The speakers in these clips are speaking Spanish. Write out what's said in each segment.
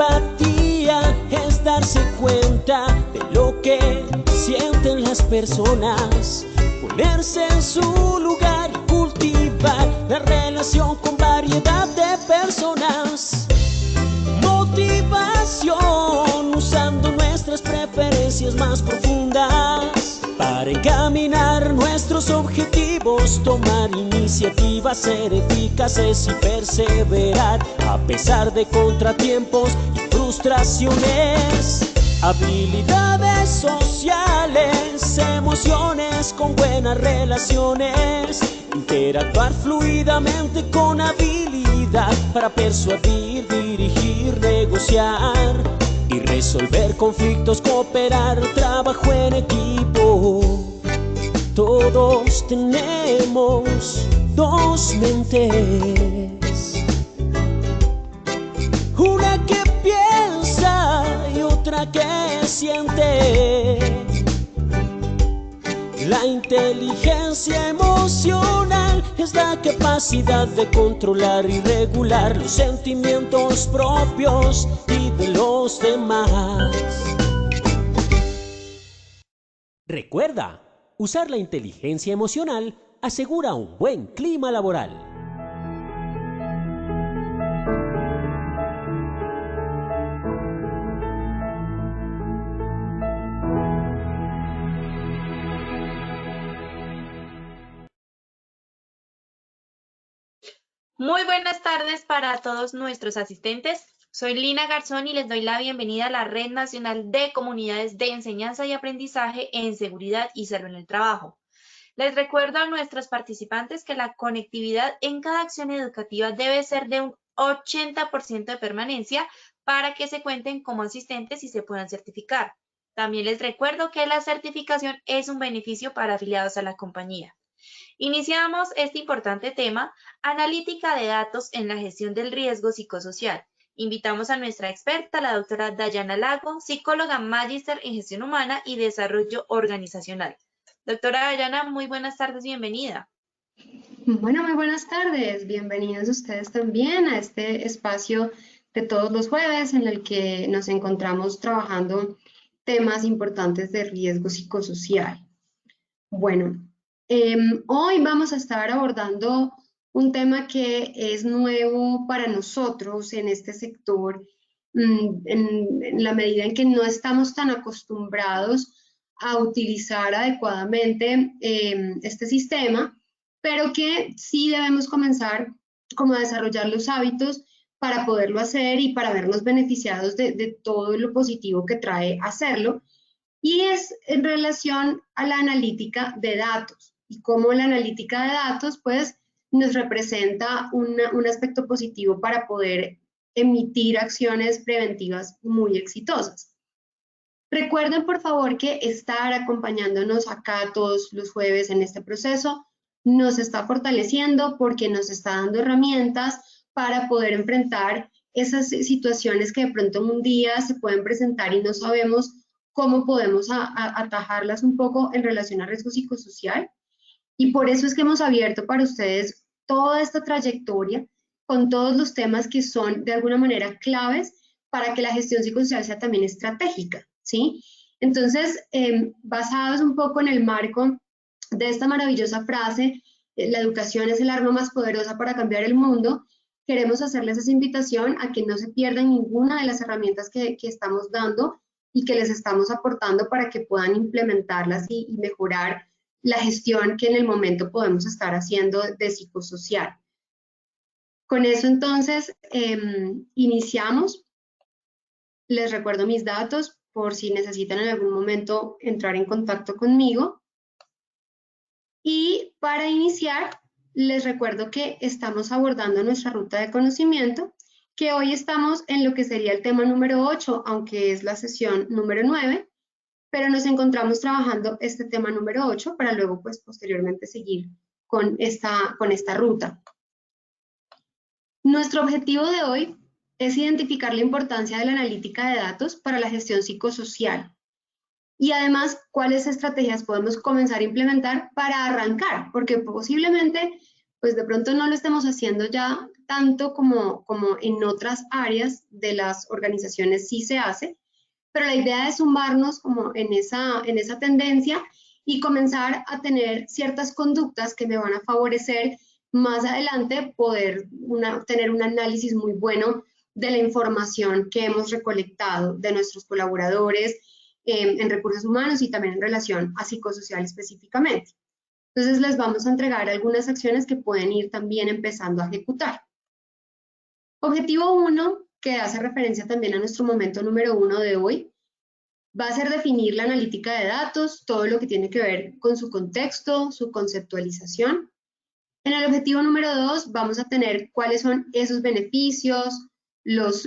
empatía es darse cuenta de lo que sienten las personas, ponerse en su lugar y cultivar la relación con variedad de personas. Motivación usando nuestras preferencias más profundas para encaminar nuestros objetivos, tomar iniciativas, ser eficaces y perseverar a pesar de contratiempos y frustraciones. Habilidades sociales, emociones con buenas relaciones, interactuar fluidamente con habilidad para persuadir, dirigir, negociar y resolver conflictos, cooperar, trabajo en equipo. Todos tenemos dos mentes, una que piensa y otra que siente. La inteligencia emocional es la capacidad de controlar y regular los sentimientos propios y de los demás. Recuerda, usar la inteligencia emocional asegura un buen clima laboral. Muy buenas tardes para todos nuestros asistentes. Soy Lina Garzón y les doy la bienvenida a la Red Nacional de Comunidades de Enseñanza y Aprendizaje en Seguridad y Salud en el Trabajo. Les recuerdo a nuestros participantes que la conectividad en cada acción educativa debe ser de un 80% de permanencia para que se cuenten como asistentes y se puedan certificar. También les recuerdo que la certificación es un beneficio para afiliados a la compañía. Iniciamos este importante tema, analítica de datos en la gestión del riesgo psicosocial. Invitamos a nuestra experta, la doctora Dayana Lago, psicóloga magíster en gestión humana y desarrollo organizacional. Doctora Dayana, muy buenas tardes, bienvenida. Bueno, muy buenas tardes. Bienvenidos ustedes también a este espacio de todos los jueves en el que nos encontramos trabajando temas importantes de riesgo psicosocial. Bueno, hoy vamos a estar abordando un tema que es nuevo para nosotros en este sector, en la medida en que no estamos tan acostumbrados a utilizar adecuadamente este sistema, pero que sí debemos comenzar como a desarrollar los hábitos para poderlo hacer y para vernos beneficiados de todo lo positivo que trae hacerlo. Y es en relación a la analítica de datos y cómo la analítica de datos pues nos representa un aspecto positivo para poder emitir acciones preventivas muy exitosas. Recuerden por favor que estar acompañándonos acá todos los jueves en este proceso nos está fortaleciendo porque nos está dando herramientas para poder enfrentar esas situaciones que de pronto un día se pueden presentar y no sabemos cómo podemos atajarlas un poco en relación al riesgo psicosocial. Y por eso es que hemos abierto para ustedes toda esta trayectoria con todos los temas que son de alguna manera claves para que la gestión psicosocial sea también estratégica, ¿sí? Entonces, basados un poco en el marco de esta maravillosa frase, la educación es el arma más poderosa para cambiar el mundo, queremos hacerles esa invitación a que no se pierdan ninguna de las herramientas que estamos dando y que les estamos aportando para que puedan implementarlas y mejorar la gestión que en el momento podemos estar haciendo de psicosocial. Con eso entonces iniciamos. Les recuerdo mis datos por si necesitan en algún momento entrar en contacto conmigo. Y para iniciar, les recuerdo que estamos abordando nuestra ruta de conocimiento, que hoy estamos en lo que sería el tema número 8, aunque es la sesión número 9, pero nos encontramos trabajando este tema número 8 para luego, pues, posteriormente seguir con esta ruta. Nuestro objetivo de hoy es identificar la importancia de la analítica de datos para la gestión psicosocial y además cuáles estrategias podemos comenzar a implementar para arrancar, porque posiblemente pues de pronto no lo estemos haciendo ya tanto como en otras áreas de las organizaciones sí se hace, pero la idea es sumarnos como en esa tendencia y comenzar a tener ciertas conductas que me van a favorecer más adelante poder tener un análisis muy bueno de la información que hemos recolectado de nuestros colaboradores en recursos humanos y también en relación a psicosocial específicamente. Entonces les vamos a entregar algunas acciones que pueden ir también empezando a ejecutar. Objetivo 1, que hace referencia también a nuestro momento número 1 de hoy, va a ser definir la analítica de datos, todo lo que tiene que ver con su contexto, su conceptualización. En el objetivo número 2 vamos a tener cuáles son esos beneficios, los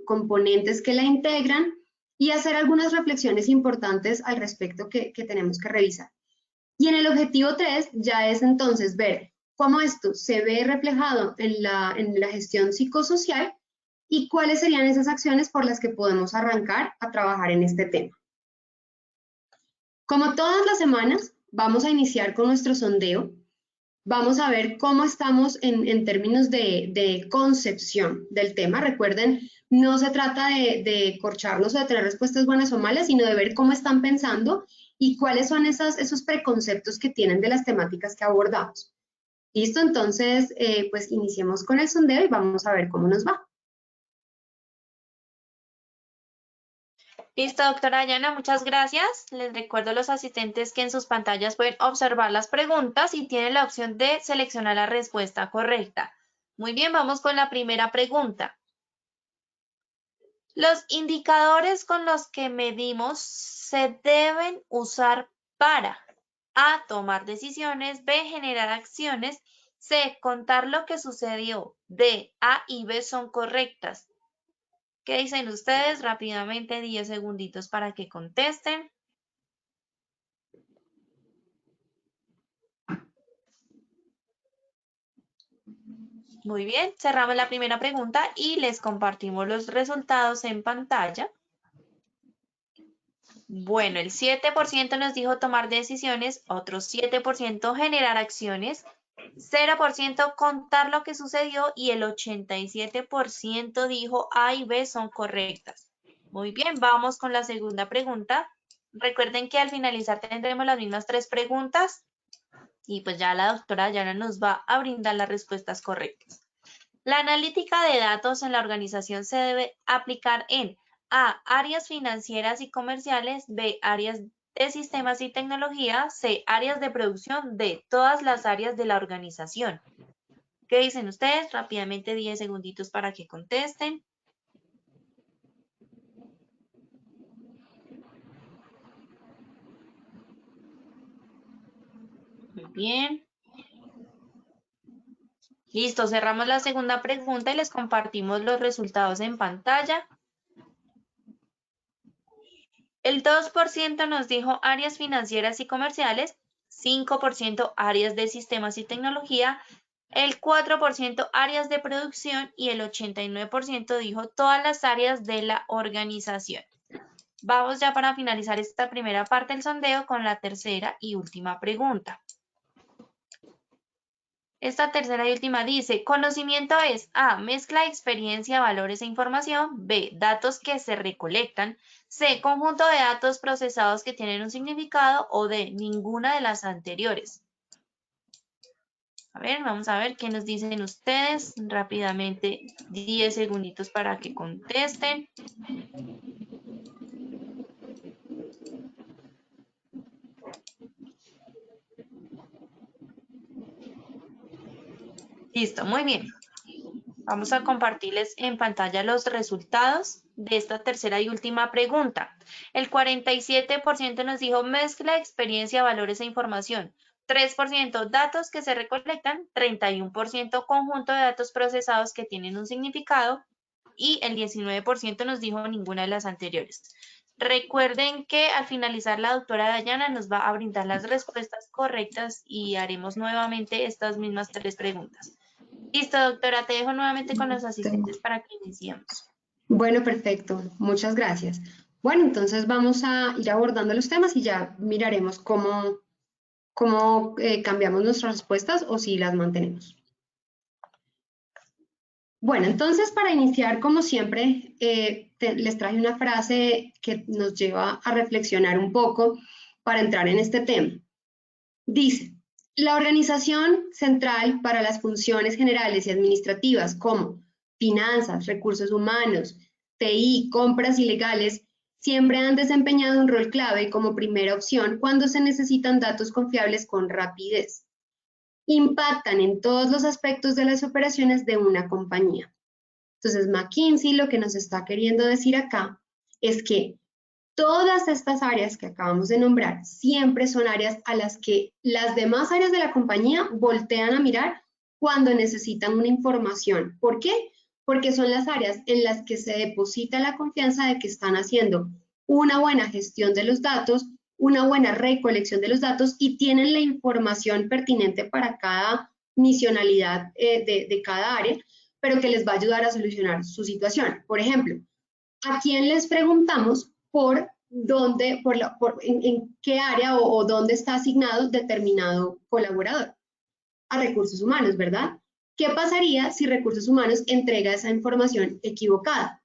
componentes que la integran y hacer algunas reflexiones importantes al respecto que tenemos que revisar. Y en el objetivo 3 ya es entonces ver cómo esto se ve reflejado en la gestión psicosocial y cuáles serían esas acciones por las que podemos arrancar a trabajar en este tema. Como todas las semanas, vamos a iniciar con nuestro sondeo. Vamos a ver cómo estamos en términos de concepción del tema. Recuerden, no se trata de corcharnos o de tener respuestas buenas o malas, sino de ver cómo están pensando y cuáles son esos preconceptos que tienen de las temáticas que abordamos. ¿Listo? Entonces, pues iniciemos con el sondeo y vamos a ver cómo nos va. Listo, doctora Dayana, muchas gracias. Les recuerdo a los asistentes que en sus pantallas pueden observar las preguntas y tienen la opción de seleccionar la respuesta correcta. Muy bien, vamos con la primera pregunta. Los indicadores con los que medimos se deben usar para A, tomar decisiones, B, generar acciones, C, contar lo que sucedió, D, A y B son correctas. ¿Qué dicen ustedes? Rápidamente, 10 segunditos para que contesten. Muy bien, cerramos la primera pregunta y les compartimos los resultados en pantalla. Bueno, el 7% nos dijo tomar decisiones, otro 7% generar acciones, 0% contar lo que sucedió y el 87% dijo A y B son correctas. Muy bien, vamos con la segunda pregunta. Recuerden que al finalizar tendremos las mismas 3 preguntas y pues ya la doctora Dayana nos va a brindar las respuestas correctas. La analítica de datos en la organización se debe aplicar en A, áreas financieras y comerciales, B, áreas de sistemas y tecnología, C, áreas de producción, D, todas las áreas de la organización. ¿Qué dicen ustedes? Rápidamente 10 segunditos para que contesten. Muy bien. Listo, cerramos la segunda pregunta y les compartimos los resultados en pantalla. El 2% nos dijo áreas financieras y comerciales, 5% áreas de sistemas y tecnología, el 4% áreas de producción y el 89% dijo todas las áreas de la organización. Vamos ya para finalizar esta primera parte del sondeo con la tercera y última pregunta. Esta tercera y última dice, conocimiento es A, mezcla de experiencia, valores e información, B, datos que se recolectan, C, conjunto de datos procesados que tienen un significado o D, ninguna de las anteriores. A ver, vamos a ver qué nos dicen ustedes. Rápidamente, 10 segunditos para que contesten. Listo, muy bien. Vamos a compartirles en pantalla los resultados de esta tercera y última pregunta. El 47% nos dijo mezcla de experiencia, valores e información. 3% datos que se recolectan, 31% conjunto de datos procesados que tienen un significado y el 19% nos dijo ninguna de las anteriores. Recuerden que al finalizar la doctora Dayana nos va a brindar las respuestas correctas y haremos nuevamente estas mismas 3 preguntas. Listo, doctora, te dejo nuevamente con los asistentes para que iniciemos. Bueno, perfecto. Muchas gracias. Bueno, entonces vamos a ir abordando los temas y ya miraremos cómo cambiamos nuestras respuestas o si las mantenemos. Bueno, entonces para iniciar, como siempre, les traje una frase que nos lleva a reflexionar un poco para entrar en este tema. Dice, la organización central para las funciones generales y administrativas como finanzas, recursos humanos, TI, compras y legales, siempre han desempeñado un rol clave como primera opción cuando se necesitan datos confiables con rapidez. Impactan en todos los aspectos de las operaciones de una compañía. Entonces, McKinsey lo que nos está queriendo decir acá es que todas estas áreas que acabamos de nombrar siempre son áreas a las que las demás áreas de la compañía voltean a mirar cuando necesitan una información. ¿Por qué? Porque son las áreas en las que se deposita la confianza de que están haciendo una buena gestión de los datos, una buena recolección de los datos y tienen la información pertinente para cada misionalidad de cada área, pero que les va a ayudar a solucionar su situación. Por ejemplo, ¿a quién les preguntamos por dónde, en qué área o dónde está asignado determinado colaborador? A recursos humanos, ¿verdad? ¿Qué pasaría si recursos humanos entrega esa información equivocada?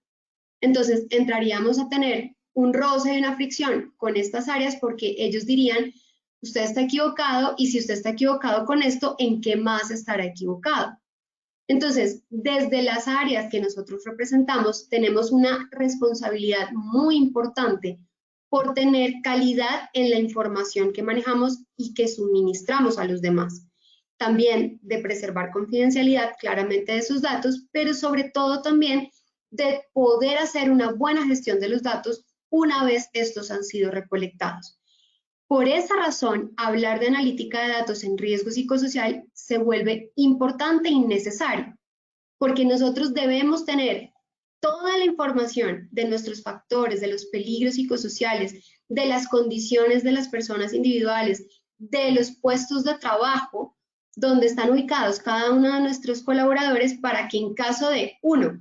Entonces, entraríamos a tener un roce y una fricción con estas áreas porque ellos dirían, usted está equivocado y si usted está equivocado con esto, ¿en qué más estará equivocado? Entonces, desde las áreas que nosotros representamos, tenemos una responsabilidad muy importante por tener calidad en la información que manejamos y que suministramos a los demás. También de preservar confidencialidad claramente de sus datos, pero sobre todo también de poder hacer una buena gestión de los datos una vez estos han sido recolectados. Por esa razón, hablar de analítica de datos en riesgo psicosocial se vuelve importante y necesario, porque nosotros debemos tener toda la información de nuestros factores, de los peligros psicosociales, de las condiciones de las personas individuales, de los puestos de trabajo, donde están ubicados cada uno de nuestros colaboradores para que en caso de, uno,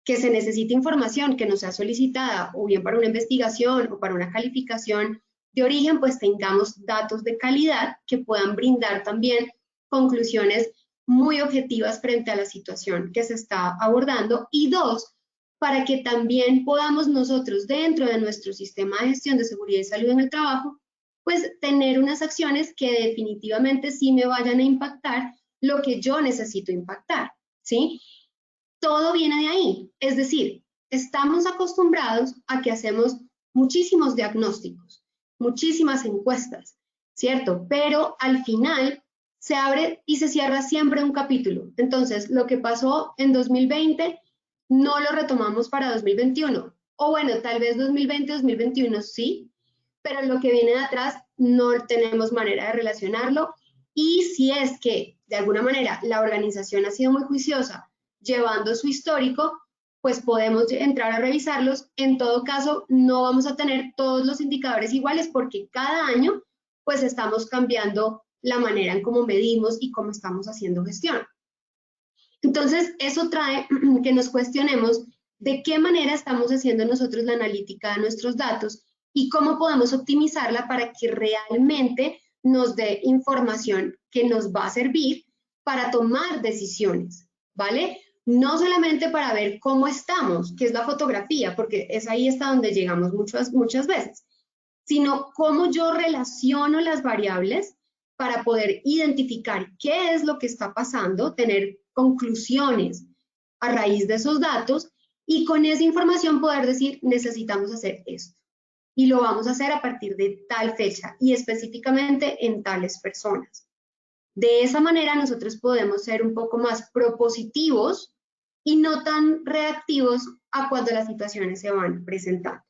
que se necesite información que nos sea solicitada o bien para una investigación o para una calificación de origen, pues tengamos datos de calidad que puedan brindar también conclusiones muy objetivas frente a la situación que se está abordando. Y dos, para que también podamos nosotros dentro de nuestro sistema de gestión de seguridad y salud en el trabajo, pues tener unas acciones que definitivamente sí me vayan a impactar lo que yo necesito impactar, ¿sí? Todo viene de ahí, es decir, estamos acostumbrados a que hacemos muchísimos diagnósticos, muchísimas encuestas, ¿cierto? Pero al final se abre y se cierra siempre un capítulo. Entonces, lo que pasó en 2020 no lo retomamos para 2021. O bueno, tal vez 2020, 2021 sí, pero lo que viene de atrás no tenemos manera de relacionarlo. Y si es que de alguna manera la organización ha sido muy juiciosa llevando su histórico, pues podemos entrar a revisarlos. En todo caso, no vamos a tener todos los indicadores iguales porque cada año pues estamos cambiando la manera en cómo medimos y cómo estamos haciendo gestión. Entonces, eso trae que nos cuestionemos de qué manera estamos haciendo nosotros la analítica de nuestros datos y cómo podemos optimizarla para que realmente nos dé información que nos va a servir para tomar decisiones, ¿vale? No solamente para ver cómo estamos, que es la fotografía, porque es ahí está donde llegamos muchas veces, sino cómo yo relaciono las variables para poder identificar qué es lo que está pasando, tener conclusiones a raíz de esos datos y con esa información poder decir, necesitamos hacer esto. Y lo vamos a hacer a partir de tal fecha y específicamente en tales personas. De esa manera nosotros podemos ser un poco más propositivos y no tan reactivos a cuando las situaciones se van presentando.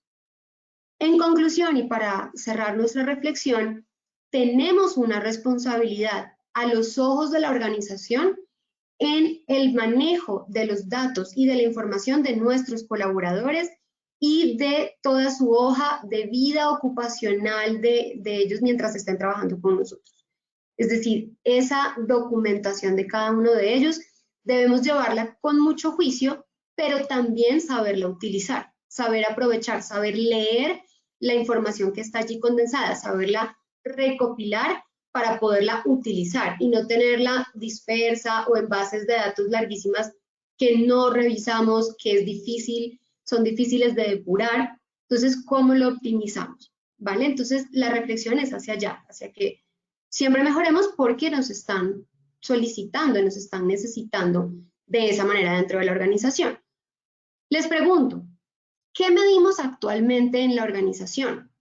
En conclusión, y para cerrar nuestra reflexión, tenemos una responsabilidad a los ojos de la organización en el manejo de los datos y de la información de nuestros colaboradores y de toda su hoja de vida ocupacional de ellos mientras estén trabajando con nosotros. Es decir, esa documentación de cada uno de ellos debemos llevarla con mucho juicio, pero también saberla utilizar, saber aprovechar, saber leer la información que está allí condensada, saberla recopilar para poderla utilizar y no tenerla dispersa o en bases de datos larguísimas que no revisamos, que es difícil, son difíciles de depurar. Entonces, ¿cómo lo optimizamos? ¿Vale? Entonces, la reflexión es hacia allá, hacia que siempre mejoremos porque nos están solicitando, nos están necesitando de esa manera dentro de la organización. Les pregunto, ¿qué medimos actualmente en la organización?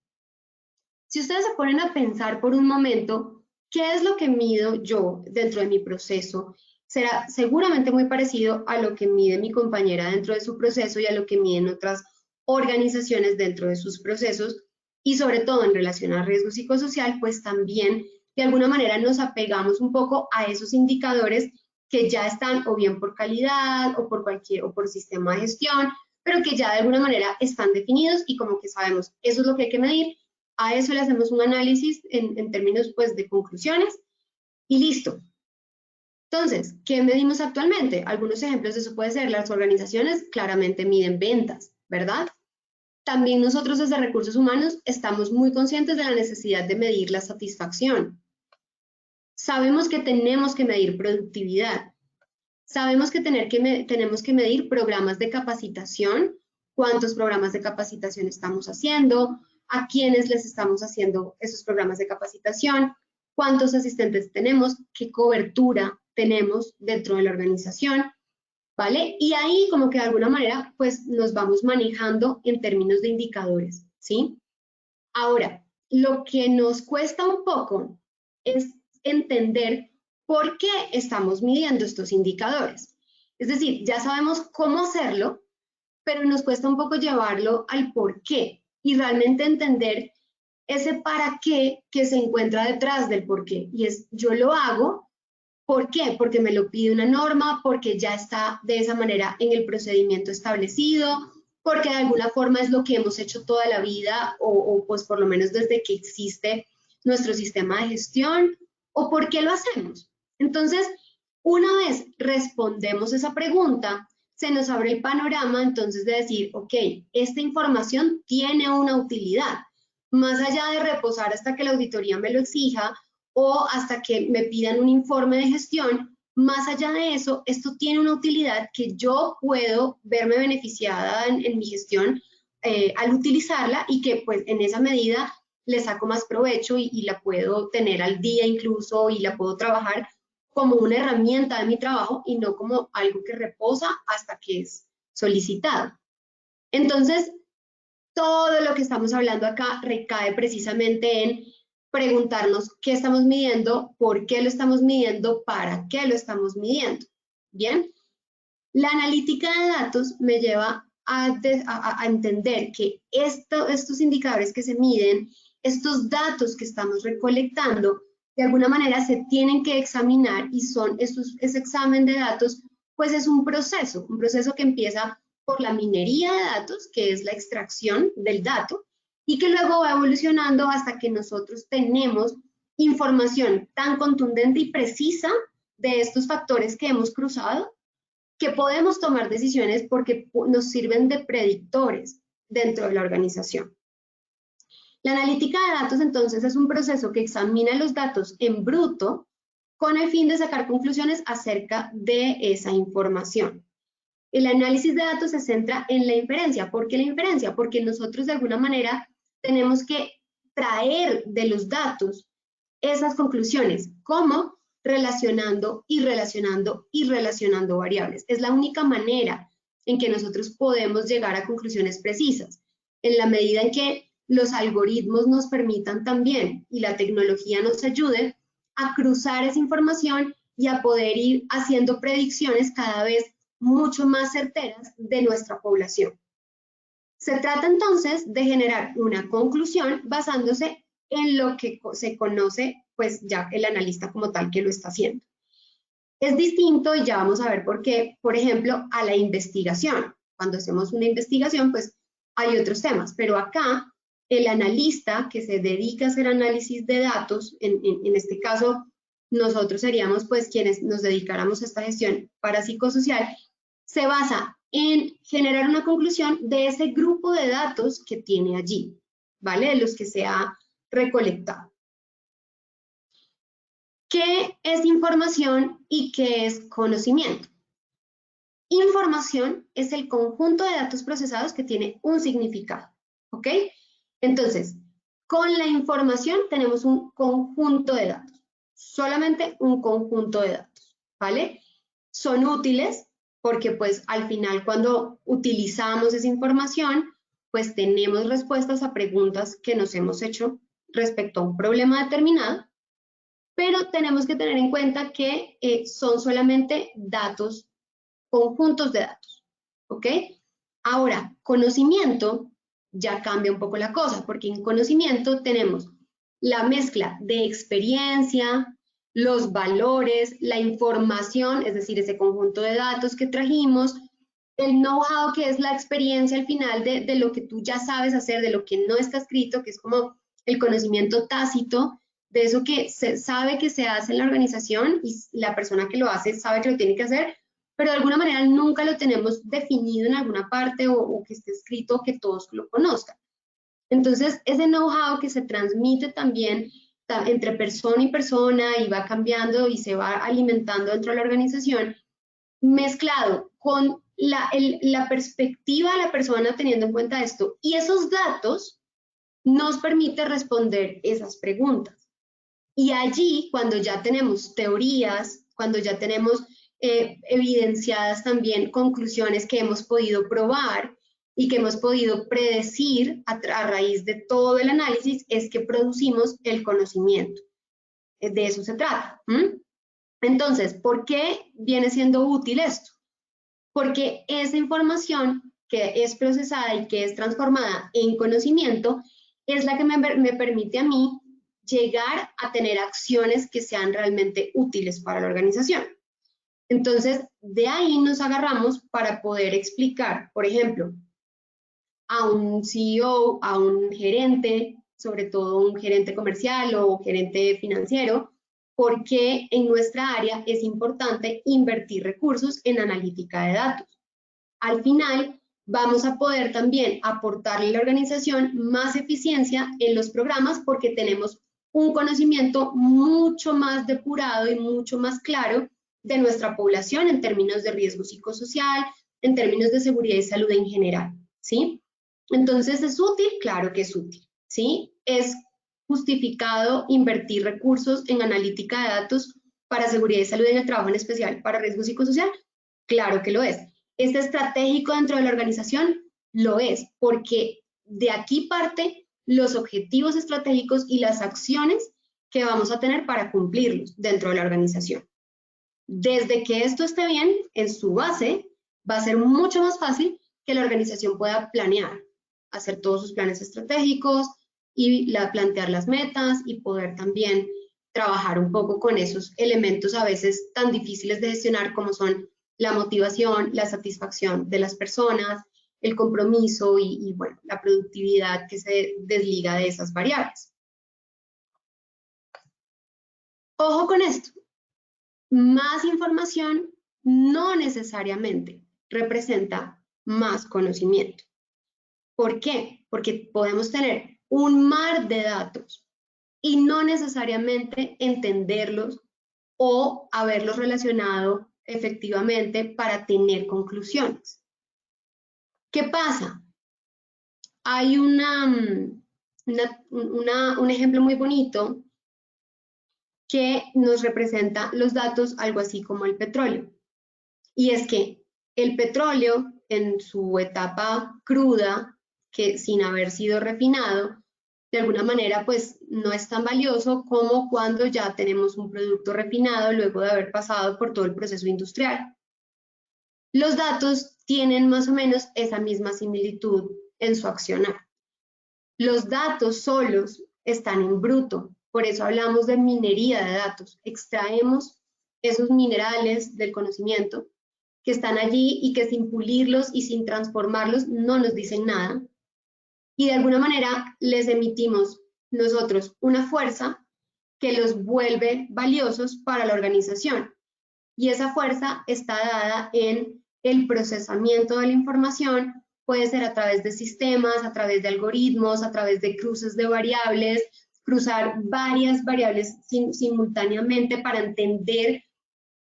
Si ustedes se ponen a pensar por un momento, ¿qué es lo que mido yo dentro de mi proceso? Será seguramente muy parecido a lo que mide mi compañera dentro de su proceso y a lo que miden otras organizaciones dentro de sus procesos, y sobre todo en relación a riesgo psicosocial, pues también de alguna manera nos apegamos un poco a esos indicadores que ya están o bien por calidad o por por sistema de gestión, pero que ya de alguna manera están definidos y como que sabemos, eso es lo que hay que medir. A eso le hacemos un análisis en términos pues de conclusiones y listo. Entonces, ¿qué medimos actualmente? Algunos ejemplos de eso puede ser, las organizaciones claramente miden ventas, ¿verdad? También nosotros desde Recursos Humanos estamos muy conscientes de la necesidad de medir la satisfacción. Sabemos que tenemos que medir productividad. Sabemos que tenemos que medir programas de capacitación, cuántos programas de capacitación estamos haciendo, a quiénes les estamos haciendo esos programas de capacitación, cuántos asistentes tenemos, qué cobertura tenemos dentro de la organización, ¿vale? Y ahí como que de alguna manera pues nos vamos manejando en términos de indicadores, ¿sí? Ahora, lo que nos cuesta un poco es entender por qué estamos midiendo estos indicadores. Es decir, ya sabemos cómo hacerlo, pero nos cuesta un poco llevarlo al por qué y realmente entender ese para qué que se encuentra detrás del por qué. Y es, yo lo hago, ¿por qué? Porque me lo pide una norma, porque ya está de esa manera en el procedimiento establecido, porque de alguna forma es lo que hemos hecho toda la vida o pues por lo menos desde que existe nuestro sistema de gestión, o por qué lo hacemos. Entonces, una vez respondemos esa pregunta, se nos abre el panorama entonces de decir, ok, esta información tiene una utilidad, más allá de reposar hasta que la auditoría me lo exija o hasta que me pidan un informe de gestión, más allá de eso, esto tiene una utilidad que yo puedo verme beneficiada en mi gestión al utilizarla y que pues en esa medida le saco más provecho y la puedo tener al día incluso y la puedo trabajar como una herramienta de mi trabajo y no como algo que reposa hasta que es solicitado. Entonces, todo lo que estamos hablando acá recae precisamente en preguntarnos qué estamos midiendo, por qué lo estamos midiendo, para qué lo estamos midiendo. Bien, la analítica de datos me lleva a entender que estos indicadores que se miden, estos datos que estamos recolectando, de alguna manera se tienen que examinar y ese examen de datos, pues es un proceso que empieza por la minería de datos, que es la extracción del dato, y que luego va evolucionando hasta que nosotros tenemos información tan contundente y precisa de estos factores que hemos cruzado, que podemos tomar decisiones porque nos sirven de predictores dentro de la organización. La analítica de datos, entonces, es un proceso que examina los datos en bruto con el fin de sacar conclusiones acerca de esa información. El análisis de datos se centra en la inferencia. ¿Por qué la inferencia? Porque nosotros de alguna manera tenemos que traer de los datos esas conclusiones. ¿Cómo? Relacionando y relacionando y relacionando variables. Es la única manera en que nosotros podemos llegar a conclusiones precisas. En la medida en que los algoritmos nos permitan también y la tecnología nos ayude a cruzar esa información y a poder ir haciendo predicciones cada vez mucho más certeras de nuestra población. Se trata entonces de generar una conclusión basándose en lo que se conoce, pues ya el analista como tal que lo está haciendo. Es distinto, y ya vamos a ver por qué, por ejemplo, a la investigación. Cuando hacemos una investigación, pues hay otros temas, pero acá el analista que se dedica a hacer análisis de datos, en este caso nosotros seríamos pues quienes nos dedicáramos a esta gestión parapsicosocial, se basa en generar una conclusión de ese grupo de datos que tiene allí, ¿vale? De los que se ha recolectado. ¿Qué es información y qué es conocimiento? Información es el conjunto de datos procesados que tiene un significado, ¿ok? Entonces, con la información tenemos un conjunto de datos, solamente un conjunto de datos, ¿vale? Son útiles porque pues al final cuando utilizamos esa información, pues tenemos respuestas a preguntas que nos hemos hecho respecto a un problema determinado, pero tenemos que tener en cuenta que son solamente datos, conjuntos de datos, ¿ok? Ahora, conocimiento ya cambia un poco la cosa, porque en conocimiento tenemos la mezcla de experiencia, los valores, la información, es decir, ese conjunto de datos que trajimos, el know-how, que es la experiencia al final de lo que tú ya sabes hacer, de lo que no está escrito, que es como el conocimiento tácito, de eso que se sabe que se hace en la organización y la persona que lo hace sabe que lo tiene que hacer, pero de alguna manera nunca lo tenemos definido en alguna parte o que esté escrito que todos lo conozcan. Entonces, ese know-how que se transmite también entre persona y persona y va cambiando y se va alimentando dentro de la organización, mezclado con la perspectiva de la persona teniendo en cuenta esto y esos datos nos permite responder esas preguntas. Y allí, cuando ya tenemos teorías, cuando ya tenemos evidenciadas también conclusiones que hemos podido probar y que hemos podido predecir a raíz de todo el análisis, es que producimos el conocimiento. De eso se trata. Entonces, ¿por qué viene siendo útil esto? Porque esa información que es procesada y que es transformada en conocimiento es la que me permite a mí llegar a tener acciones que sean realmente útiles para la organización. Entonces, de ahí nos agarramos para poder explicar, por ejemplo, a un CEO, a un gerente, sobre todo un gerente comercial o gerente financiero, por qué en nuestra área es importante invertir recursos en analítica de datos. Al final, vamos a poder también aportarle a la organización más eficiencia en los programas porque tenemos un conocimiento mucho más depurado y mucho más claro de nuestra población en términos de riesgo psicosocial, en términos de seguridad y salud en general, ¿sí? Entonces, ¿es útil? Claro que es útil, ¿sí? ¿Es justificado invertir recursos en analítica de datos para seguridad y salud en el trabajo, en especial para riesgo psicosocial? Claro que lo es. ¿Es estratégico dentro de la organización? Lo es, porque de aquí parte los objetivos estratégicos y las acciones que vamos a tener para cumplirlos dentro de la organización. Desde que esto esté bien en su base, va a ser mucho más fácil que la organización pueda planear, hacer todos sus planes estratégicos y plantear las metas y poder también trabajar un poco con esos elementos a veces tan difíciles de gestionar como son la motivación, la satisfacción de las personas, el compromiso y bueno, la productividad que se desliga de esas variables. Ojo con esto. Más información no necesariamente representa más conocimiento. ¿Por qué? Porque podemos tener un mar de datos y no necesariamente entenderlos o haberlos relacionado efectivamente para tener conclusiones. ¿Qué pasa? Hay un ejemplo muy bonito que nos representa los datos, algo así como el petróleo. Y es que el petróleo en su etapa cruda, que sin haber sido refinado, de alguna manera pues no es tan valioso como cuando ya tenemos un producto refinado luego de haber pasado por todo el proceso industrial. Los datos tienen más o menos esa misma similitud en su accionar. Los datos solos están en bruto, por eso hablamos de minería de datos. Extraemos esos minerales del conocimiento que están allí y que sin pulirlos y sin transformarlos no nos dicen nada. Y de alguna manera les emitimos nosotros una fuerza que los vuelve valiosos para la organización. Y esa fuerza está dada en el procesamiento de la información, puede ser a través de sistemas, a través de algoritmos, a través de cruces de variables, cruzar varias variables simultáneamente para entender,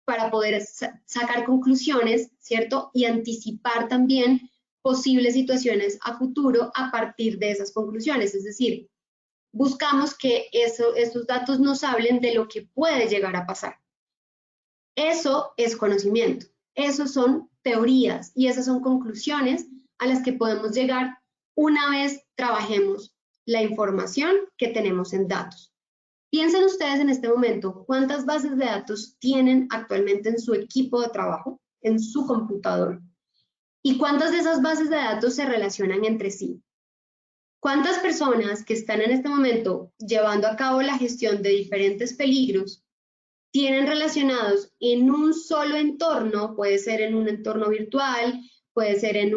para poder sacar conclusiones, ¿cierto? Y anticipar también posibles situaciones a futuro a partir de esas conclusiones. Es decir, buscamos que estos datos nos hablen de lo que puede llegar a pasar. Eso es conocimiento, eso son teorías y esas son conclusiones a las que podemos llegar una vez trabajemos la información que tenemos en datos. Piensen ustedes en este momento cuántas bases de datos tienen actualmente en su equipo de trabajo, en su computador, y cuántas de esas bases de datos se relacionan entre sí. ¿Cuántas personas que están en este momento llevando a cabo la gestión de diferentes peligros tienen relacionados en un solo entorno? Puede ser en un entorno virtual, puede ser en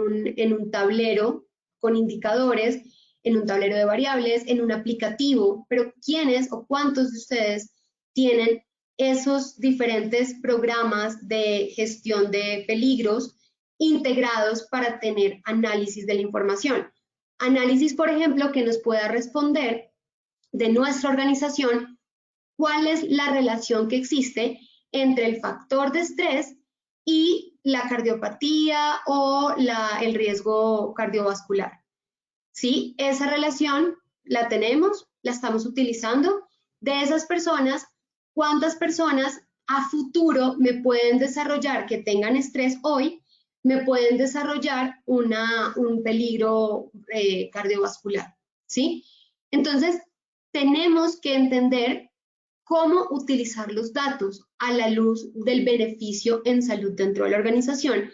un tablero con indicadores, en un tablero de variables, en un aplicativo, pero ¿quiénes o cuántos de ustedes tienen esos diferentes programas de gestión de peligros integrados para tener análisis de la información? Análisis, por ejemplo, que nos pueda responder de nuestra organización cuál es la relación que existe entre el factor de estrés y la cardiopatía o el riesgo cardiovascular. ¿Sí? Esa relación la tenemos, la estamos utilizando. De esas personas, ¿cuántas personas a futuro me pueden desarrollar que tengan estrés hoy? Me pueden desarrollar un peligro cardiovascular, ¿sí? Entonces, tenemos que entender cómo utilizar los datos a la luz del beneficio en salud dentro de la organización,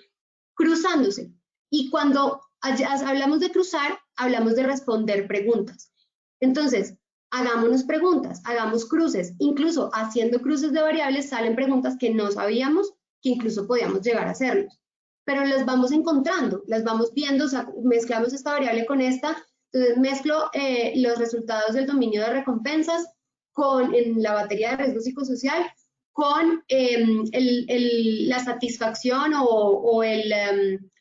cruzándose. Y cuando hablamos de cruzar, hablamos de responder preguntas. Entonces, hagámonos preguntas, hagamos cruces. Incluso haciendo cruces de variables salen preguntas que no sabíamos que incluso podíamos llegar a hacernos. Pero las vamos encontrando, las vamos viendo, o sea, mezclamos esta variable con esta, entonces mezclo los resultados del dominio de recompensas en la batería de riesgo psicosocial con la satisfacción o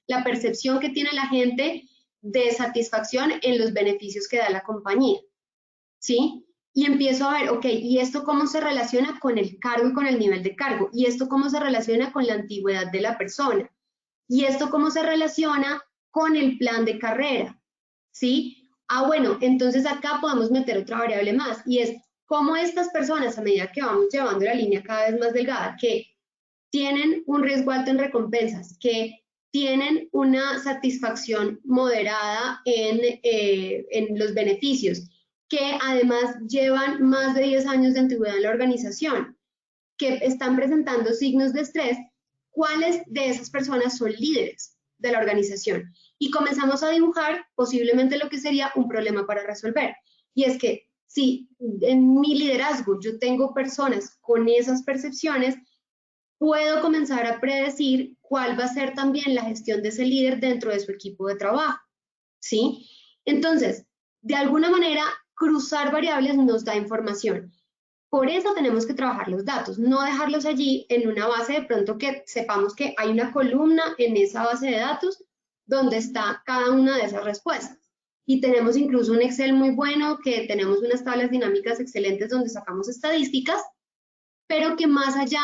la percepción que tiene la gente de satisfacción en los beneficios que da la compañía, ¿sí? Y empiezo a ver, ok, ¿y esto cómo se relaciona con el cargo y con el nivel de cargo? ¿Y esto cómo se relaciona con la antigüedad de la persona? ¿Y esto cómo se relaciona con el plan de carrera? ¿Sí? Ah, bueno, entonces acá podemos meter otra variable más y es cómo estas personas, a medida que vamos llevando la línea cada vez más delgada, que tienen un riesgo alto en recompensas, que tienen una satisfacción moderada en los beneficios, que además llevan más de 10 años de antigüedad en la organización, que están presentando signos de estrés, ¿cuáles de esas personas son líderes de la organización? Y comenzamos a dibujar posiblemente lo que sería un problema para resolver. Y es que si en mi liderazgo yo tengo personas con esas percepciones, puedo comenzar a predecir cuál va a ser también la gestión de ese líder dentro de su equipo de trabajo, ¿sí? Entonces, de alguna manera, cruzar variables nos da información. Por eso tenemos que trabajar los datos, no dejarlos allí en una base de pronto que sepamos que hay una columna en esa base de datos donde está cada una de esas respuestas. Y tenemos incluso un Excel muy bueno, que tenemos unas tablas dinámicas excelentes donde sacamos estadísticas, pero que más allá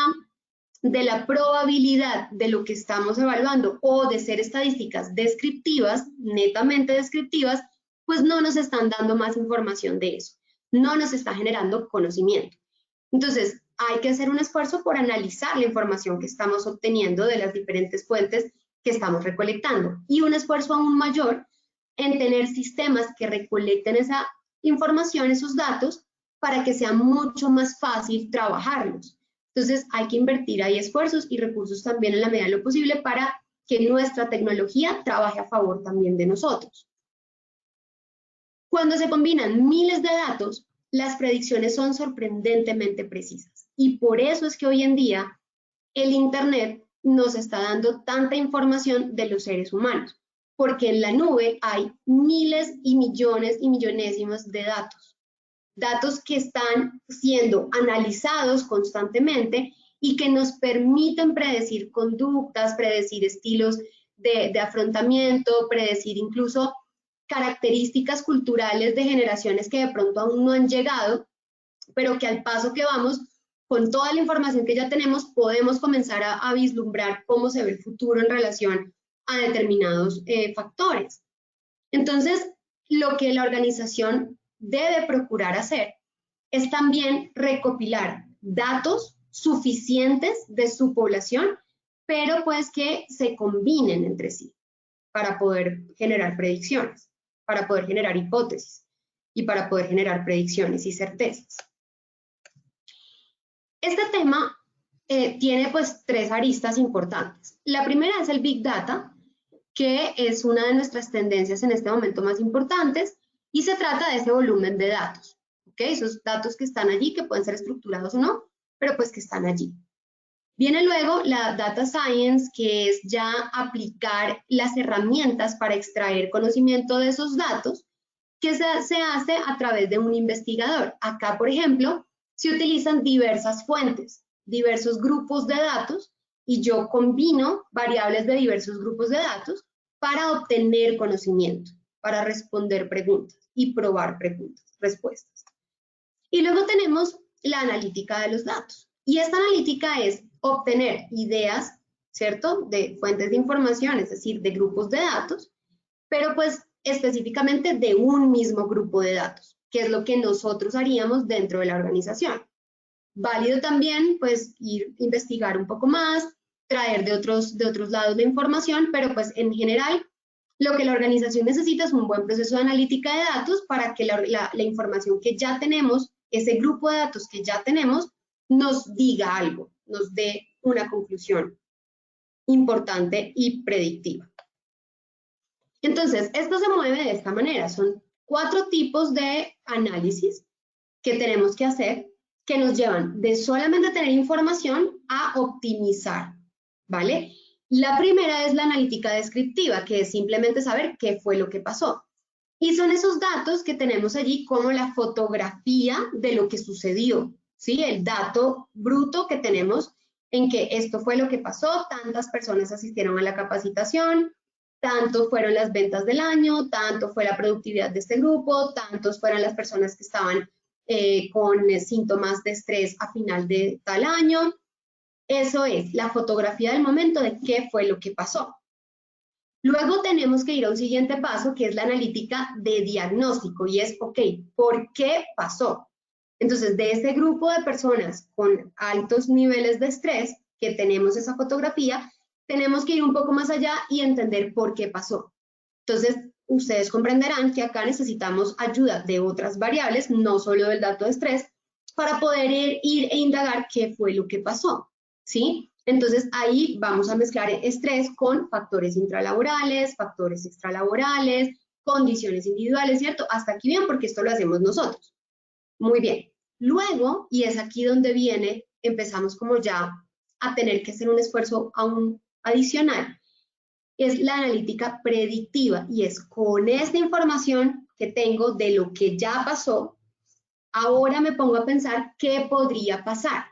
de la probabilidad de lo que estamos evaluando o de ser estadísticas descriptivas, netamente descriptivas, pues no nos están dando más información de eso, no nos está generando conocimiento. Entonces, hay que hacer un esfuerzo por analizar la información que estamos obteniendo de las diferentes fuentes que estamos recolectando y un esfuerzo aún mayor en tener sistemas que recolecten esa información, esos datos, para que sea mucho más fácil trabajarlos. Entonces, hay que invertir ahí esfuerzos y recursos también en la medida de lo posible para que nuestra tecnología trabaje a favor también de nosotros. Cuando se combinan miles de datos, las predicciones son sorprendentemente precisas. Y por eso es que hoy en día el Internet nos está dando tanta información de los seres humanos, porque en la nube hay miles y millonésimos de datos. Datos que están siendo analizados constantemente y que nos permiten predecir conductas, predecir estilos de afrontamiento, predecir incluso características culturales de generaciones que de pronto aún no han llegado, pero que al paso que vamos, con toda la información que ya tenemos, podemos comenzar a vislumbrar cómo se ve el futuro en relación a determinados factores. Entonces, lo que la organización debe procurar hacer es también recopilar datos suficientes de su población, pero pues que se combinen entre sí para poder generar predicciones, para poder generar hipótesis y para poder generar predicciones y certezas. Este tema tiene pues 3 aristas importantes. La primera es el Big Data, que es una de nuestras tendencias en este momento más importantes, y se trata de ese volumen de datos, ¿ok? Esos datos que están allí, que pueden ser estructurados o no, pero pues que están allí. Viene luego la Data Science, que es ya aplicar las herramientas para extraer conocimiento de esos datos, que se hace a través de un investigador. Acá, por ejemplo, se utilizan diversas fuentes, diversos grupos de datos, y yo combino variables de diversos grupos de datos para obtener conocimiento, para responder preguntas y probar respuestas. Y luego tenemos la analítica de los datos. Y esta analítica es obtener ideas, ¿cierto?, de fuentes de información, es decir, de grupos de datos, pero pues específicamente de un mismo grupo de datos, que es lo que nosotros haríamos dentro de la organización. Válido también, pues, investigar un poco más, traer de otros lados de información, pero pues en general lo que la organización necesita es un buen proceso de analítica de datos para que la información que ya tenemos, ese grupo de datos que ya tenemos, nos diga algo, nos dé una conclusión importante y predictiva. Entonces, esto se mueve de esta manera. Son 4 tipos de análisis que tenemos que hacer, que nos llevan de solamente tener información a optimizar, ¿vale? La primera es la analítica descriptiva, que es simplemente saber qué fue lo que pasó. Y son esos datos que tenemos allí como la fotografía de lo que sucedió, ¿sí? El dato bruto que tenemos en que esto fue lo que pasó, tantas personas asistieron a la capacitación, tanto fueron las ventas del año, tanto fue la productividad de este grupo, tantos fueron las personas que estaban con síntomas de estrés a final de tal año. Eso es la fotografía del momento de qué fue lo que pasó. Luego tenemos que ir a un siguiente paso, que es la analítica de diagnóstico, y es, ok, ¿por qué pasó? Entonces, de ese grupo de personas con altos niveles de estrés, que tenemos esa fotografía, tenemos que ir un poco más allá y entender por qué pasó. Entonces, ustedes comprenderán que acá necesitamos ayuda de otras variables, no solo del dato de estrés, para poder ir e indagar qué fue lo que pasó, ¿sí? Entonces, ahí vamos a mezclar estrés con factores intralaborales, factores extralaborales, condiciones individuales, ¿cierto? Hasta aquí bien, porque esto lo hacemos nosotros. Muy bien. Luego, y es aquí donde viene, empezamos como ya a tener que hacer un esfuerzo aún adicional, es la analítica predictiva, y es con esta información que tengo de lo que ya pasó, ahora me pongo a pensar qué podría pasar.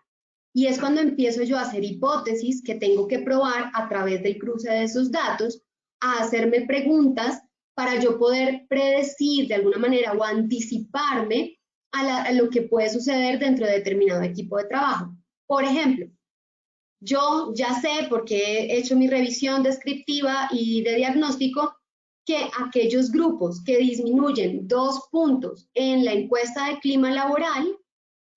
Y es cuando empiezo yo a hacer hipótesis que tengo que probar a través del cruce de esos datos, a hacerme preguntas para yo poder predecir de alguna manera o anticiparme a lo que puede suceder dentro de determinado equipo de trabajo. Por ejemplo, yo ya sé, porque he hecho mi revisión descriptiva y de diagnóstico, que aquellos grupos que disminuyen 2 puntos en la encuesta de clima laboral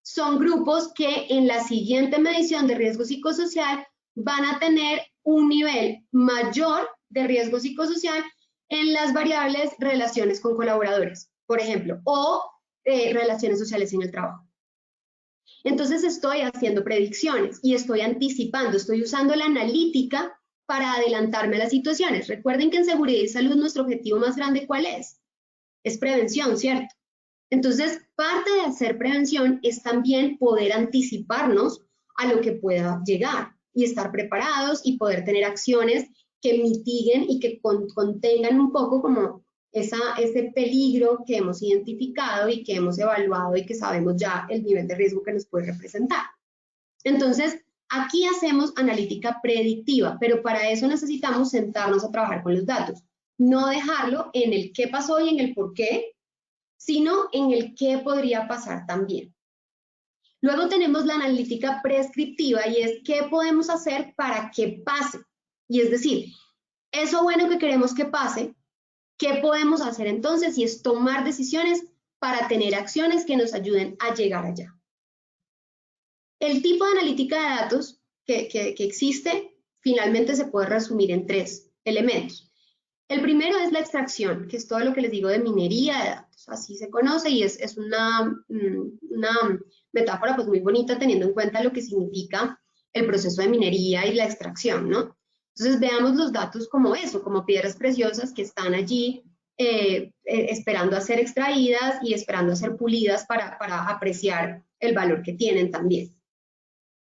son grupos que en la siguiente medición de riesgo psicosocial van a tener un nivel mayor de riesgo psicosocial en las variables relaciones con colaboradores, por ejemplo, o relaciones sociales en el trabajo. Entonces estoy haciendo predicciones y estoy anticipando, estoy usando la analítica para adelantarme a las situaciones. Recuerden que en seguridad y salud nuestro objetivo más grande, ¿cuál es? Es prevención, ¿cierto? Entonces, parte de hacer prevención es también poder anticiparnos a lo que pueda llegar y estar preparados y poder tener acciones que mitiguen y que contengan un poco como ese peligro que hemos identificado y que hemos evaluado y que sabemos ya el nivel de riesgo que nos puede representar. Entonces, aquí hacemos analítica predictiva, pero para eso necesitamos sentarnos a trabajar con los datos. no dejarlo en el qué pasó y en el por qué, sino en el qué podría pasar también. Luego tenemos la analítica prescriptiva y es qué podemos hacer para que pase. Y es decir, eso bueno que queremos que pase, ¿qué podemos hacer entonces? Y es tomar decisiones para tener acciones que nos ayuden a llegar allá. El tipo de analítica de datos que existe finalmente se puede resumir en 3 elementos. El primero es la extracción, que es todo lo que les digo de minería de datos, así se conoce y es una metáfora pues muy bonita teniendo en cuenta lo que significa el proceso de minería y la extracción, ¿no? Entonces veamos los datos como eso, como piedras preciosas que están allí esperando a ser extraídas y esperando a ser pulidas para apreciar el valor que tienen también.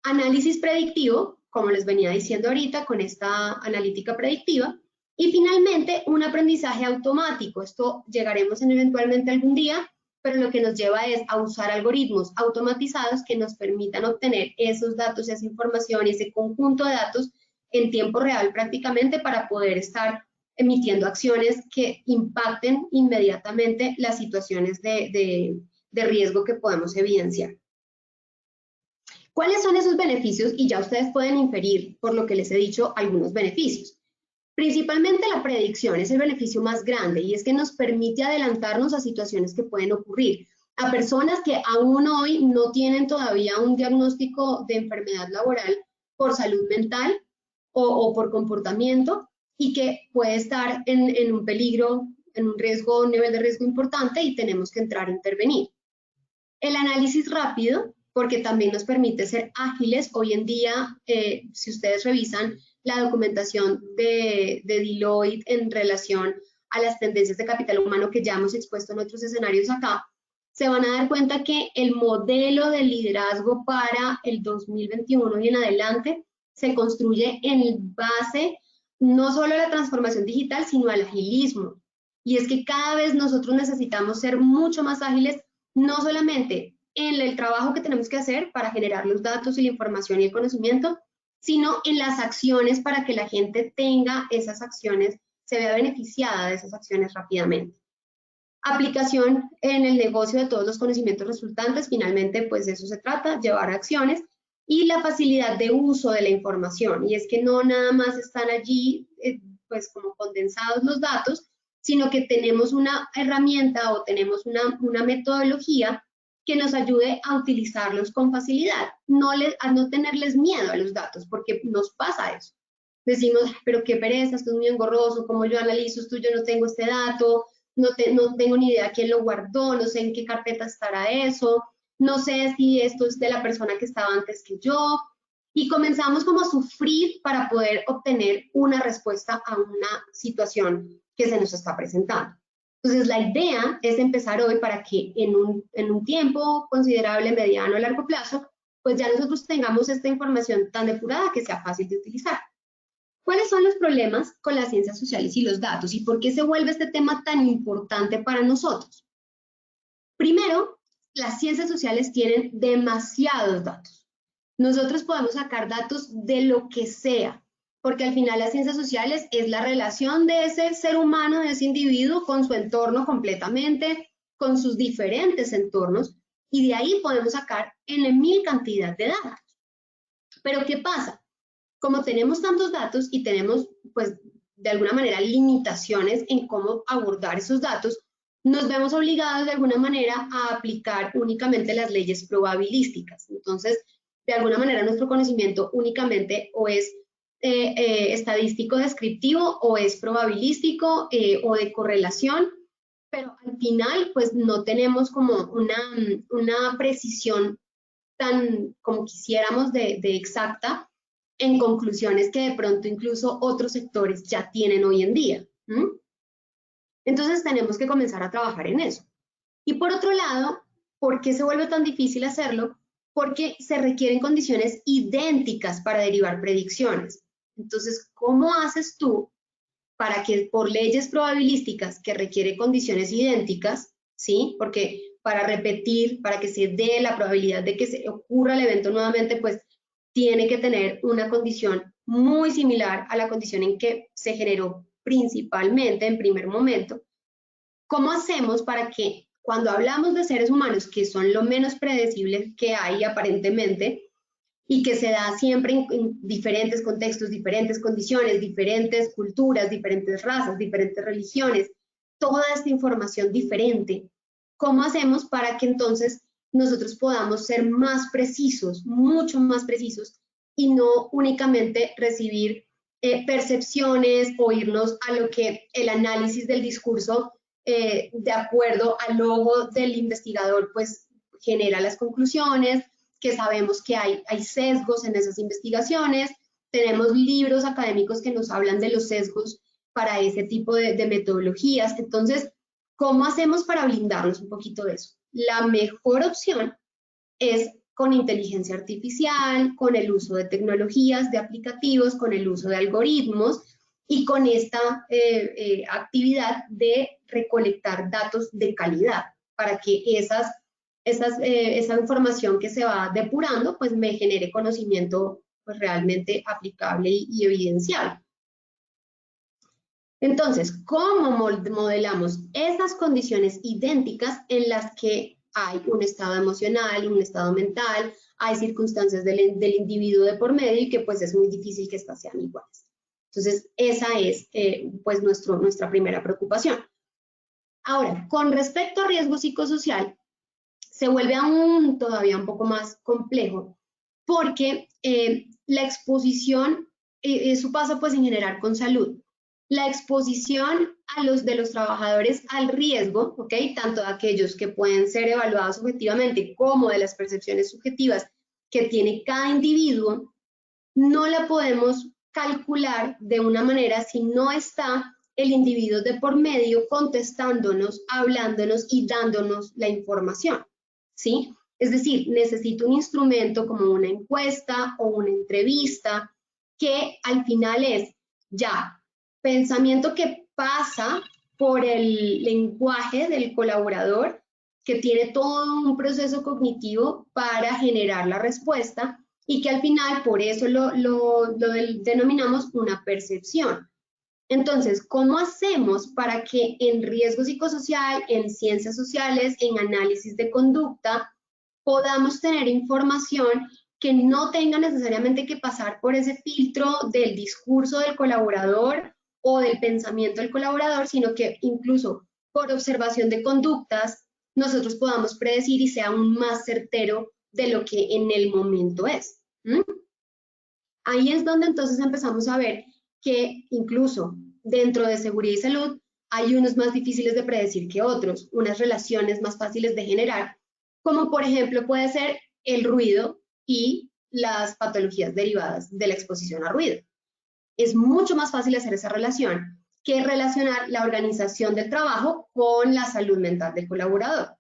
Análisis predictivo, como les venía diciendo ahorita con esta analítica predictiva, y finalmente un aprendizaje automático. Esto llegaremos en eventualmente algún día, pero lo que nos lleva es a usar algoritmos automatizados que nos permitan obtener esos datos, esa información, ese conjunto de datos en tiempo real prácticamente para poder estar emitiendo acciones que impacten inmediatamente las situaciones de riesgo que podemos evidenciar. ¿Cuáles son esos beneficios? Y ya ustedes pueden inferir, por lo que les he dicho, algunos beneficios. Principalmente la predicción es el beneficio más grande y es que nos permite adelantarnos a situaciones que pueden ocurrir, a personas que aún hoy no tienen todavía un diagnóstico de enfermedad laboral por salud mental o por comportamiento y que puede estar en un peligro, en un riesgo, un nivel de riesgo importante y tenemos que entrar a intervenir. El análisis rápido, porque también nos permite ser ágiles. Hoy en día, si ustedes revisan la documentación de Deloitte en relación a las tendencias de capital humano que ya hemos expuesto en otros escenarios acá, se van a dar cuenta que el modelo de liderazgo para el 2021 y en adelante se construye en base no solo a la transformación digital, sino al agilismo. Y es que cada vez nosotros necesitamos ser mucho más ágiles, no solamente en el trabajo que tenemos que hacer para generar los datos y la información y el conocimiento, sino en las acciones para que la gente tenga esas acciones, se vea beneficiada de esas acciones rápidamente. Aplicación en el negocio de todos los conocimientos resultantes, finalmente pues de eso se trata, llevar acciones, y la facilidad de uso de la información, y es que no nada más están allí pues como condensados los datos, sino que tenemos una herramienta o tenemos una metodología que nos ayude a utilizarlos con facilidad, a no tenerles miedo a los datos, porque nos pasa eso. Decimos, pero qué pereza, esto es muy engorroso, ¿cómo yo analizo esto? Yo no tengo este dato, no tengo ni idea quién lo guardó, no sé en qué carpeta estará eso, no sé si esto es de la persona que estaba antes que yo, y comenzamos como a sufrir para poder obtener una respuesta a una situación que se nos está presentando. Entonces, la idea es empezar hoy para que en un tiempo considerable, mediano o largo plazo, pues ya nosotros tengamos esta información tan depurada que sea fácil de utilizar. ¿Cuáles son los problemas con las ciencias sociales y los datos? ¿Y por qué se vuelve este tema tan importante para nosotros? Primero, las ciencias sociales tienen demasiados datos. Nosotros podemos sacar datos de lo que sea, porque al final las ciencias sociales es la relación de ese ser humano, de ese individuo con su entorno completamente, con sus diferentes entornos, y de ahí podemos sacar en mil cantidad de datos. Pero ¿qué pasa? Como tenemos tantos datos y tenemos, pues, de alguna manera limitaciones en cómo abordar esos datos, nos vemos obligados de alguna manera a aplicar únicamente las leyes probabilísticas. Entonces, de alguna manera nuestro conocimiento únicamente o es estadístico descriptivo o es probabilístico o de correlación, pero al final pues no tenemos como una precisión tan como quisiéramos de exacta en conclusiones que de pronto incluso otros sectores ya tienen hoy en día. Entonces tenemos que comenzar a trabajar en eso. Y por otro lado, ¿por qué se vuelve tan difícil hacerlo? Porque se requieren condiciones idénticas para derivar predicciones. Entonces, ¿cómo haces tú para que por leyes probabilísticas que requiere condiciones idénticas, ¿sí? Porque para repetir, para que se dé la probabilidad de que se ocurra el evento nuevamente, pues tiene que tener una condición muy similar a la condición en que se generó principalmente en primer momento, ¿cómo hacemos para que cuando hablamos de seres humanos, que son lo menos predecibles que hay aparentemente, y que se da siempre en diferentes contextos, diferentes condiciones, diferentes culturas, diferentes razas, diferentes religiones, toda esta información diferente, ¿cómo hacemos para que entonces nosotros podamos ser más precisos, mucho más precisos, y no únicamente recibir percepciones o irnos a lo que el análisis del discurso, de acuerdo al ojo del investigador, pues genera las conclusiones, que sabemos que hay sesgos en esas investigaciones, tenemos libros académicos que nos hablan de los sesgos para ese tipo de metodologías. Entonces, ¿cómo hacemos para blindarnos un poquito de eso? La mejor opción es con inteligencia artificial, con el uso de tecnologías, de aplicativos, con el uso de algoritmos y con esta actividad de recolectar datos de calidad para que esa información que se va depurando pues me genere conocimiento pues realmente aplicable y evidenciable. Entonces, ¿cómo modelamos esas condiciones idénticas en las que hay un estado emocional, un estado mental, hay circunstancias del individuo de por medio y que pues es muy difícil que estas sean iguales? Entonces, esa es pues nuestra primera preocupación. Ahora, con respecto a riesgo psicosocial, se vuelve aún todavía un poco más complejo porque la exposición, eso pasa pues en general con salud, la exposición de los trabajadores al riesgo, ¿ok? Tanto de aquellos que pueden ser evaluados objetivamente como de las percepciones subjetivas que tiene cada individuo, no la podemos calcular de una manera si no está el individuo de por medio contestándonos, hablándonos y dándonos la información, ¿sí? Es decir, necesito un instrumento como una encuesta o una entrevista que al final es ya pensamiento que pasa por el lenguaje del colaborador, que tiene todo un proceso cognitivo para generar la respuesta y que al final por eso lo denominamos una percepción. Entonces, ¿cómo hacemos para que en riesgo psicosocial, en ciencias sociales, en análisis de conducta, podamos tener información que no tenga necesariamente que pasar por ese filtro del discurso del colaborador o del pensamiento del colaborador, sino que incluso por observación de conductas nosotros podamos predecir y sea aún más certero de lo que en el momento es? Ahí es donde entonces empezamos a ver que incluso dentro de seguridad y salud hay unos más difíciles de predecir que otros, unas relaciones más fáciles de generar, como por ejemplo puede ser el ruido y las patologías derivadas de la exposición a ruido. Es mucho más fácil hacer esa relación que relacionar la organización del trabajo con la salud mental del colaborador.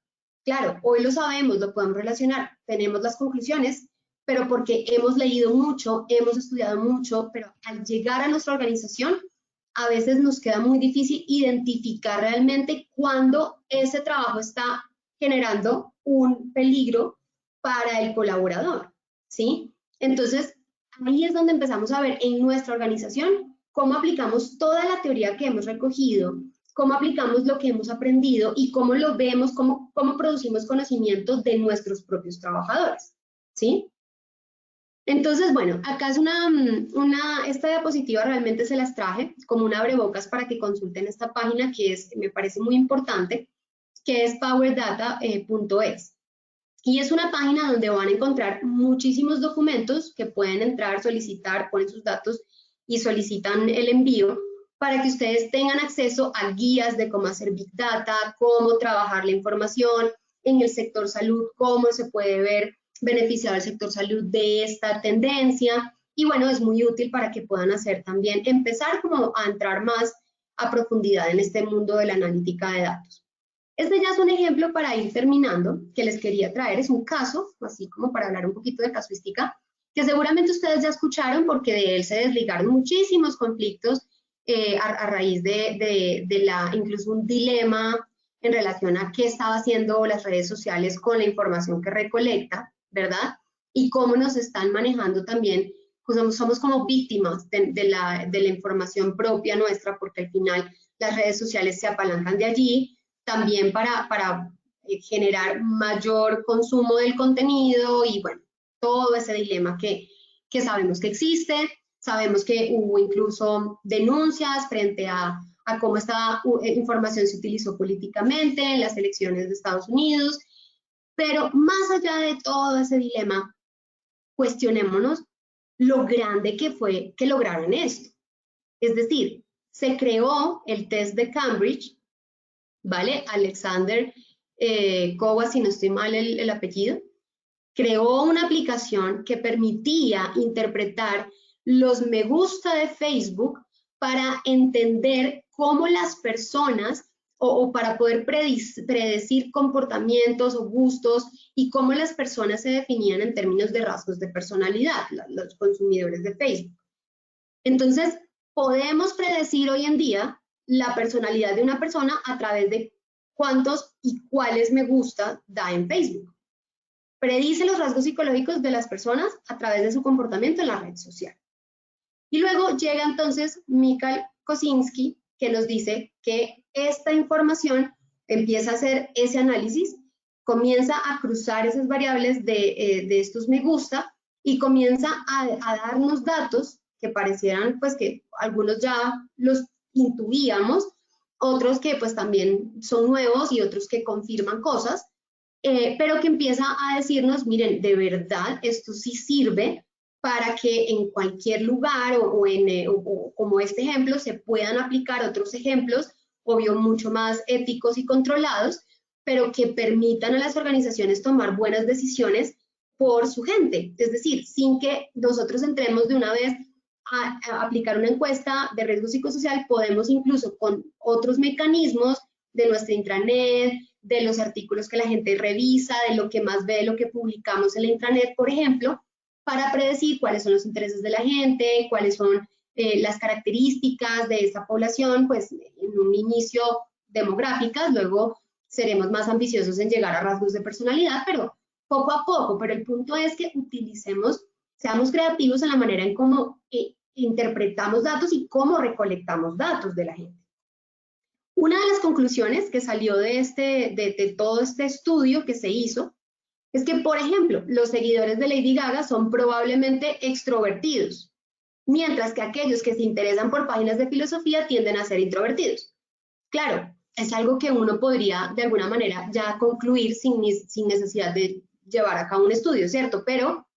Claro, hoy lo sabemos, lo podemos relacionar, tenemos las conclusiones, pero porque hemos leído mucho, hemos estudiado mucho, pero al llegar a nuestra organización, a veces nos queda muy difícil identificar realmente cuándo ese trabajo está generando un peligro para el colaborador, ¿sí? Entonces, ahí es donde empezamos a ver en nuestra organización cómo aplicamos toda la teoría que hemos recogido, cómo aplicamos lo que hemos aprendido y cómo lo vemos, cómo producimos conocimiento de nuestros propios trabajadores, ¿sí? Entonces, bueno, acá es esta diapositiva realmente se las traje como un abrebocas para que consulten esta página que me parece muy importante, que es powerdata.es. Y es una página donde van a encontrar muchísimos documentos que pueden entrar, solicitar, ponen sus datos y solicitan el envío para que ustedes tengan acceso a guías de cómo hacer Big Data, cómo trabajar la información en el sector salud, cómo se puede ver beneficiado el sector salud de esta tendencia. Y bueno, es muy útil para que puedan hacer también, empezar como a entrar más a profundidad en este mundo de la analítica de datos. Este ya es un ejemplo para ir terminando, que les quería traer, es un caso, así como para hablar un poquito de casuística, que seguramente ustedes ya escucharon porque de él se desligaron muchísimos conflictos a raíz de incluso un dilema en relación a qué estaba haciendo las redes sociales con la información que recolecta, ¿verdad? Y cómo nos están manejando también somos como víctimas de la información propia nuestra, porque al final las redes sociales se apalancan de allí, también para generar mayor consumo del contenido y bueno, todo ese dilema que sabemos que existe. Sabemos que hubo incluso denuncias frente a cómo esta información se utilizó políticamente en las elecciones de Estados Unidos, pero más allá de todo ese dilema, cuestionémonos lo grande que fue que lograron esto. Es decir, se creó el test de Cambridge, ¿vale? Alexander Kowa, si no estoy mal el apellido, creó una aplicación que permitía interpretar los me gusta de Facebook para entender cómo las personas o para poder predecir comportamientos o gustos y cómo las personas se definían en términos de rasgos de personalidad, los consumidores de Facebook. Entonces, podemos predecir hoy en día la personalidad de una persona a través de cuántos y cuáles me gusta da en Facebook. Predice los rasgos psicológicos de las personas a través de su comportamiento en la red social. Y luego llega entonces Michael Kosinski, que nos dice que esta información empieza a hacer ese análisis, comienza a cruzar esas variables de estos me gusta y comienza a darnos datos que parecieran pues que algunos ya los intuíamos, otros que pues también son nuevos y otros que confirman cosas, pero que empieza a decirnos, miren, de verdad esto sí sirve para que en cualquier lugar o como este ejemplo se puedan aplicar otros ejemplos, obvio mucho más éticos y controlados, pero que permitan a las organizaciones tomar buenas decisiones por su gente. Es decir, sin que nosotros entremos de una vez a aplicar una encuesta de riesgo psicosocial, podemos incluso con otros mecanismos de nuestra intranet, de los artículos que la gente revisa, de lo que más ve, de lo que publicamos en la intranet, por ejemplo, para predecir cuáles son los intereses de la gente, cuáles son las características de esta población, pues en un inicio demográficas, luego seremos más ambiciosos en llegar a rasgos de personalidad, pero poco a poco. Pero el punto es que seamos creativos en la manera en cómo interpretamos datos y cómo recolectamos datos de la gente. Una de las conclusiones que salió de todo este estudio que se hizo es que, por ejemplo, los seguidores de Lady Gaga son probablemente extrovertidos, mientras que aquellos que se interesan por páginas de filosofía tienden a ser introvertidos. Claro, es algo que uno podría de alguna manera ya concluir sin necesidad de llevar a cabo un estudio, ¿cierto? Pero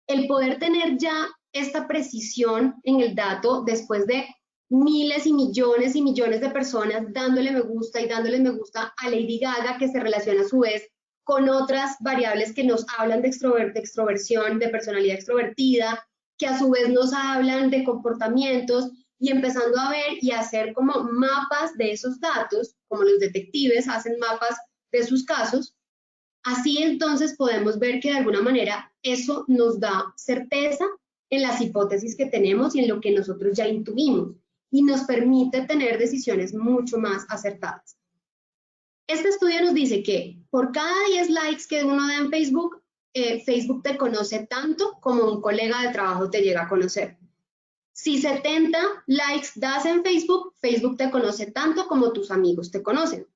el poder tener ya esta precisión en el dato después de miles y millones de personas dándole me gusta y dándole me gusta a Lady Gaga, que se relaciona a su vez con otras variables que nos hablan de extroversión, de personalidad extrovertida, que a su vez nos hablan de comportamientos, y empezando a ver y hacer como mapas de esos datos, como los detectives hacen mapas de sus casos. Así entonces podemos ver que de alguna manera eso nos da certeza en las hipótesis que tenemos y en lo que nosotros ya intuimos, y nos permite tener decisiones mucho más acertadas. Este estudio nos dice que por cada 10 likes que uno da en Facebook, Facebook te conoce tanto como un colega de trabajo te llega a conocer. Si 70 likes das en Facebook, Facebook te conoce tanto como tus amigos te conocen.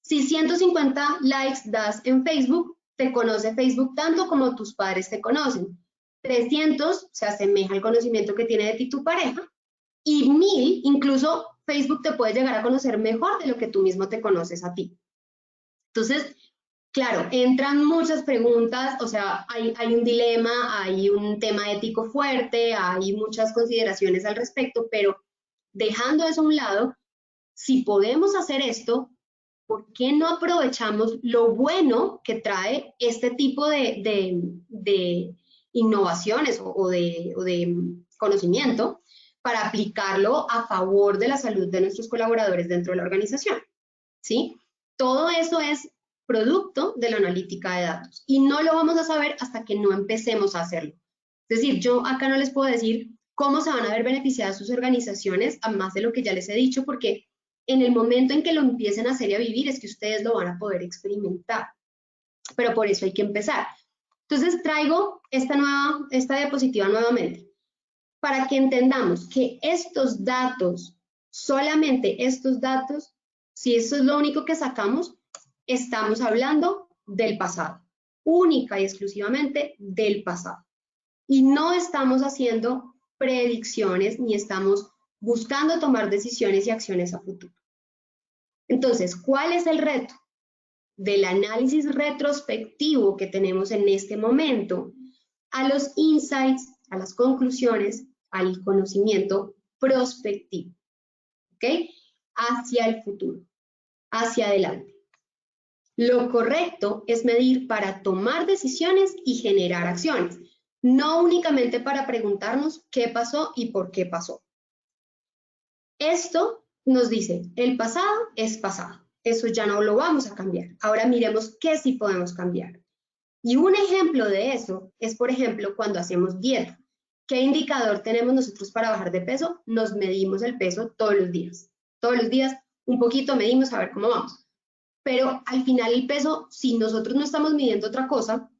Si 150 likes das en Facebook, te conoce Facebook tanto como tus padres te conocen. 300 se asemeja al conocimiento que tiene de ti tu pareja, y 1000 incluso Facebook te puede llegar a conocer mejor de lo que tú mismo te conoces a ti. Entonces, claro, entran muchas preguntas, o sea, hay un dilema, hay un tema ético fuerte, hay muchas consideraciones al respecto, pero dejando eso a un lado, si podemos hacer esto, ¿por qué no aprovechamos lo bueno que trae este tipo de innovaciones o de conocimiento para aplicarlo a favor de la salud de nuestros colaboradores dentro de la organización? ¿Sí? Todo eso es producto de la analítica de datos y no lo vamos a saber hasta que no empecemos a hacerlo. Es decir, yo acá no les puedo decir cómo se van a ver beneficiadas sus organizaciones, a más de lo que ya les he dicho, porque en el momento en que lo empiecen a hacer y a vivir es que ustedes lo van a poder experimentar. Pero por eso hay que empezar. Entonces traigo esta diapositiva nuevamente. para que entendamos que estos datos, solamente estos datos, si eso es lo único que sacamos, estamos hablando del pasado, única y exclusivamente del pasado. Y no estamos haciendo predicciones ni estamos buscando tomar decisiones y acciones a futuro. Entonces, ¿cuál es el reto? Del análisis retrospectivo que tenemos en este momento a los insights, a las conclusiones, al conocimiento prospectivo, ¿ok? Hacia el futuro, hacia adelante. Lo correcto es medir para tomar decisiones y generar acciones, no únicamente para preguntarnos qué pasó y por qué pasó. Esto nos dice, el pasado es pasado, eso ya no lo vamos a cambiar. Ahora miremos qué sí podemos cambiar. Y un ejemplo de eso es, por ejemplo, cuando hacemos dieta. ¿Qué indicador tenemos nosotros para bajar de peso? Nos medimos el peso todos los días. Todos los días un poquito medimos a ver cómo vamos. Pero al final el peso, si nosotros no estamos midiendo otra cosa,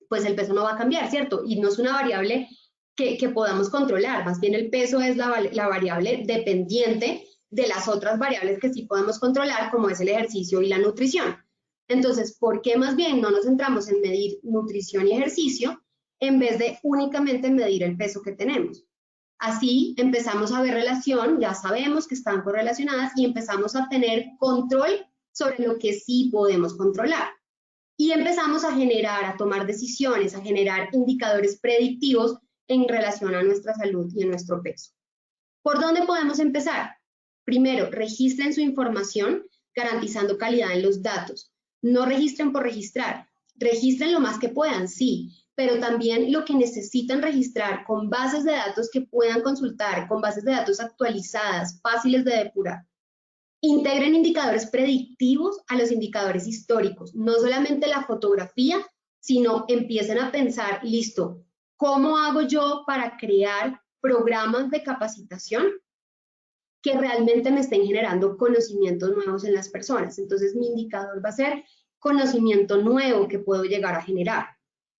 pues el peso no va a cambiar, ¿cierto? Y no es una variable que podamos controlar, más bien el peso es la variable dependiente de las otras variables que sí podemos controlar, como es el ejercicio y la nutrición. Entonces, ¿por qué más bien no nos centramos en medir nutrición y ejercicio en vez de únicamente medir el peso que tenemos? Así empezamos a ver relación, ya sabemos que están correlacionadas y empezamos a tener control sobre lo que sí podemos controlar. Y empezamos a generar, a tomar decisiones, a generar indicadores predictivos en relación a nuestra salud y a nuestro peso. ¿Por dónde podemos empezar? Primero, registren su información garantizando calidad en los datos. No registren por registrar, registren lo más que puedan, sí, pero también lo que necesitan registrar con bases de datos que puedan consultar, con bases de datos actualizadas, fáciles de depurar. Integren indicadores predictivos a los indicadores históricos, no solamente la fotografía, sino empiecen a pensar, listo, ¿cómo hago yo para crear programas de capacitación que realmente me estén generando conocimientos nuevos en las personas? Entonces, mi indicador va a ser conocimiento nuevo que puedo llegar a generar.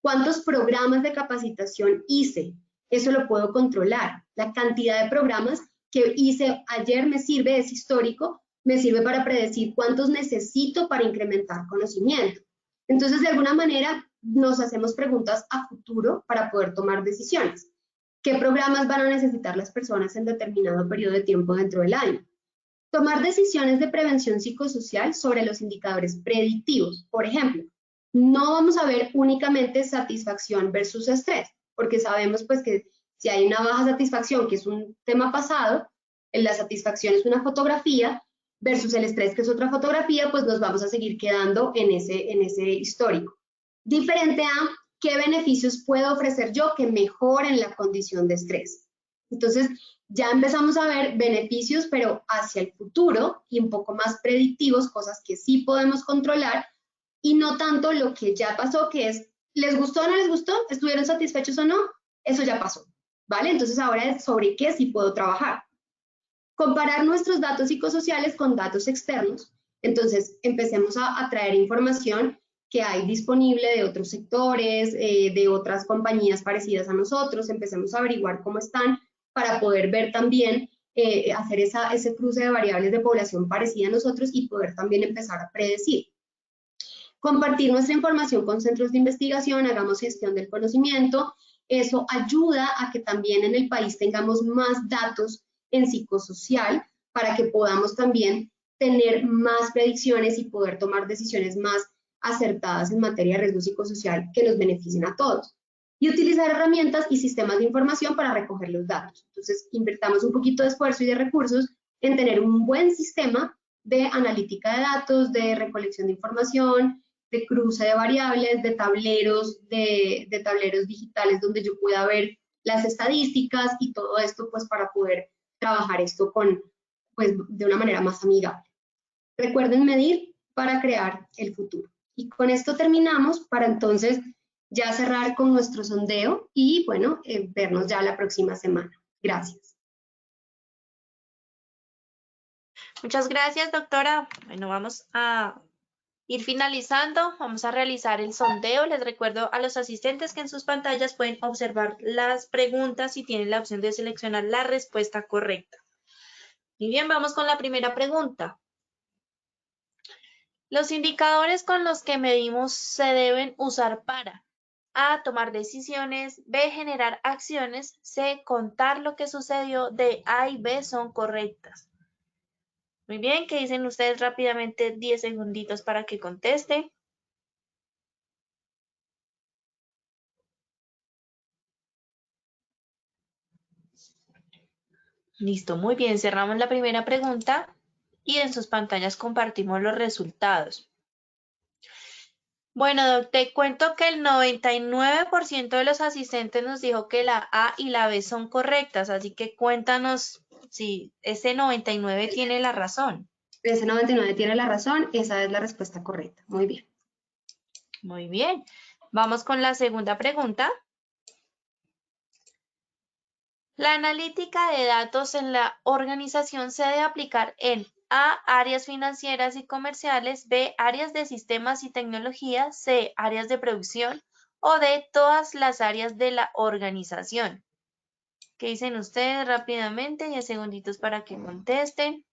¿Cuántos programas de capacitación hice? Eso lo puedo controlar. La cantidad de programas que hice ayer me sirve, es histórico, me sirve para predecir cuántos necesito para incrementar conocimiento. Entonces, de alguna manera, nos hacemos preguntas a futuro para poder tomar decisiones. ¿Qué programas van a necesitar las personas en determinado periodo de tiempo dentro del año? Tomar decisiones de prevención psicosocial sobre los indicadores predictivos. Por ejemplo, no vamos a ver únicamente satisfacción versus estrés, porque sabemos pues que si hay una baja satisfacción, que es un tema pasado, la satisfacción es una fotografía, versus el estrés, que es otra fotografía, pues nos vamos a seguir quedando en ese histórico. Diferente a qué beneficios puedo ofrecer yo que mejoren la condición de estrés. Entonces, ya empezamos a ver beneficios, pero hacia el futuro y un poco más predictivos, cosas que sí podemos controlar y no tanto lo que ya pasó, que es, ¿les gustó o no les gustó? ¿Estuvieron satisfechos o no? Eso ya pasó, ¿vale? Entonces, ahora es sobre qué sí puedo trabajar. Comparar nuestros datos psicosociales con datos externos. Entonces, empecemos a traer información que hay disponible de otros sectores, de otras compañías parecidas a nosotros, empecemos a averiguar cómo están para poder ver también, hacer ese cruce de variables de población parecida a nosotros y poder también empezar a predecir. Compartir nuestra información con centros de investigación, hagamos gestión del conocimiento, eso ayuda a que también en el país tengamos más datos en psicosocial para que podamos también tener más predicciones y poder tomar decisiones más acertadas en materia de riesgo psicosocial que nos beneficien a todos. Y utilizar herramientas y sistemas de información para recoger los datos. Entonces, invertamos un poquito de esfuerzo y de recursos en tener un buen sistema de analítica de datos, de recolección de información, de cruce de variables, de tableros digitales donde yo pueda ver las estadísticas y todo esto pues para poder trabajar esto de una manera más amigable. Recuerden medir para crear el futuro. Y con esto terminamos para entonces ya cerrar con nuestro sondeo y bueno, vernos ya la próxima semana. Gracias. Muchas gracias, doctora. Bueno, vamos a ir finalizando, vamos a realizar el sondeo. Les recuerdo a los asistentes que en sus pantallas pueden observar las preguntas y tienen la opción de seleccionar la respuesta correcta. Muy bien, vamos con la primera pregunta. Los indicadores con los que medimos se deben usar para A, tomar decisiones, B, generar acciones, C, contar lo que sucedió, D, A y B son correctas. Muy bien, ¿qué dicen ustedes rápidamente? 10 segunditos para que contesten. Listo, muy bien, cerramos la primera pregunta y en sus pantallas compartimos los resultados. Bueno, Doc, te cuento que el 99% de los asistentes nos dijo que la A y la B son correctas, así que cuéntanos si ese 99 tiene la razón. Ese 99 tiene la razón, esa es la respuesta correcta. Muy bien. Muy bien. Vamos con la segunda pregunta. La analítica de datos en la organización se debe aplicar en A, áreas financieras y comerciales, B, áreas de sistemas y tecnología, C, áreas de producción o D, todas las áreas de la organización. ¿Qué dicen ustedes rápidamente? 10 segunditos para que contesten.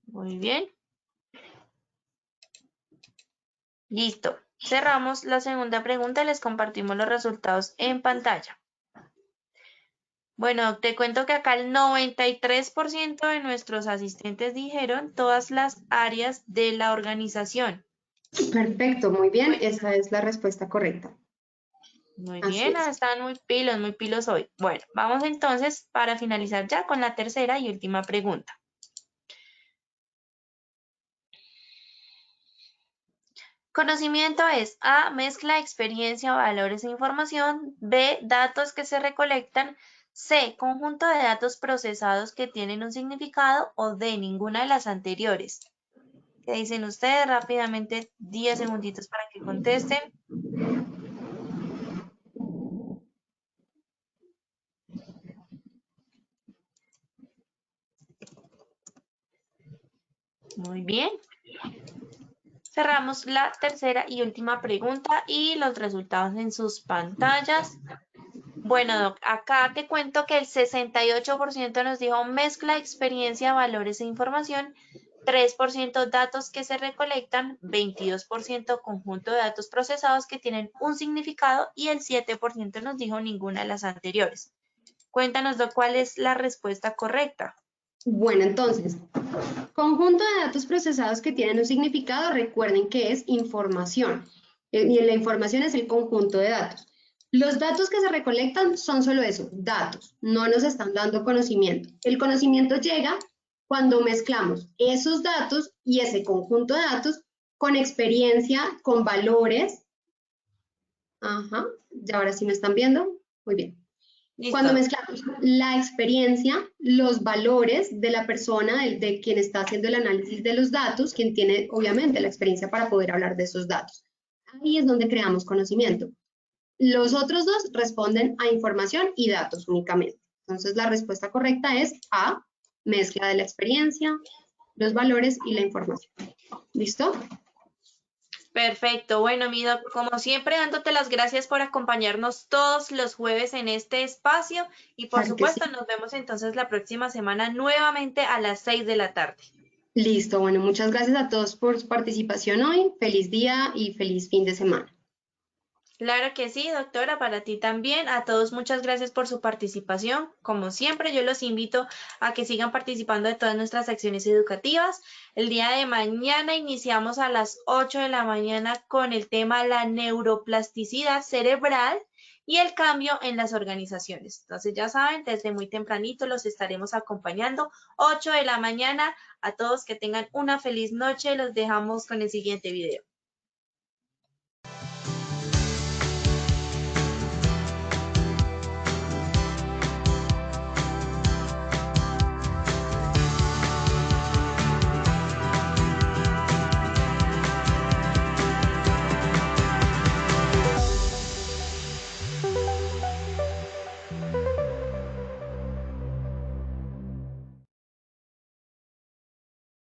Muy bien. Listo. Cerramos la segunda pregunta y les compartimos los resultados en pantalla. Bueno, te cuento que acá el 93% de nuestros asistentes dijeron todas las áreas de la organización. Perfecto, muy bien, esa es la respuesta correcta. Muy Así bien, es. están muy pilos hoy. Bueno, vamos entonces para finalizar ya con la tercera y última pregunta. Conocimiento es A, mezcla, experiencia, valores e información, B, datos que se recolectan, C, conjunto de datos procesados que tienen un significado o D, ninguna de las anteriores. ¿Qué dicen ustedes? Rápidamente, 10 segunditos para que contesten. Muy bien. Cerramos la tercera y última pregunta y los resultados en sus pantallas. Bueno, Doc, acá te cuento que el 68% nos dijo mezcla, experiencia, valores e información, 3% datos que se recolectan, 22% conjunto de datos procesados que tienen un significado y el 7% nos dijo ninguna de las anteriores. Cuéntanos, Doc, ¿cuál es la respuesta correcta? Bueno, entonces, conjunto de datos procesados que tienen un significado, recuerden que es información. Y la información es el conjunto de datos. Los datos que se recolectan son solo eso, datos, no nos están dando conocimiento. El conocimiento llega cuando mezclamos esos datos y ese conjunto de datos con experiencia, con valores. Ajá, y ahora sí me están viendo. Muy bien. Cuando Listo. mezclamos la experiencia, los valores de la persona, de quien está haciendo el análisis de los datos, quien tiene obviamente la experiencia para poder hablar de esos datos. Ahí es donde creamos conocimiento. Los otros dos responden a información y datos únicamente. Entonces la respuesta correcta es A, mezcla de la experiencia, los valores y la información. ¿Listo? Perfecto. Bueno, mi Doc, como siempre, dándote las gracias por acompañarnos todos los jueves en este espacio y por Claro que sí. supuesto nos vemos entonces la próxima semana nuevamente a las 6 de la tarde. Listo. Bueno, muchas gracias a todos por su participación hoy. Feliz día y feliz fin de semana. Claro que sí, doctora, para ti también. A todos muchas gracias por su participación. Como siempre, yo los invito a que sigan participando de todas nuestras acciones educativas. El día de mañana iniciamos a las 8 de la mañana con el tema la neuroplasticidad cerebral y el cambio en las organizaciones. Entonces, ya saben, desde muy tempranito los estaremos acompañando. 8 de la mañana. A todos que tengan una feliz noche. Los dejamos con el siguiente video.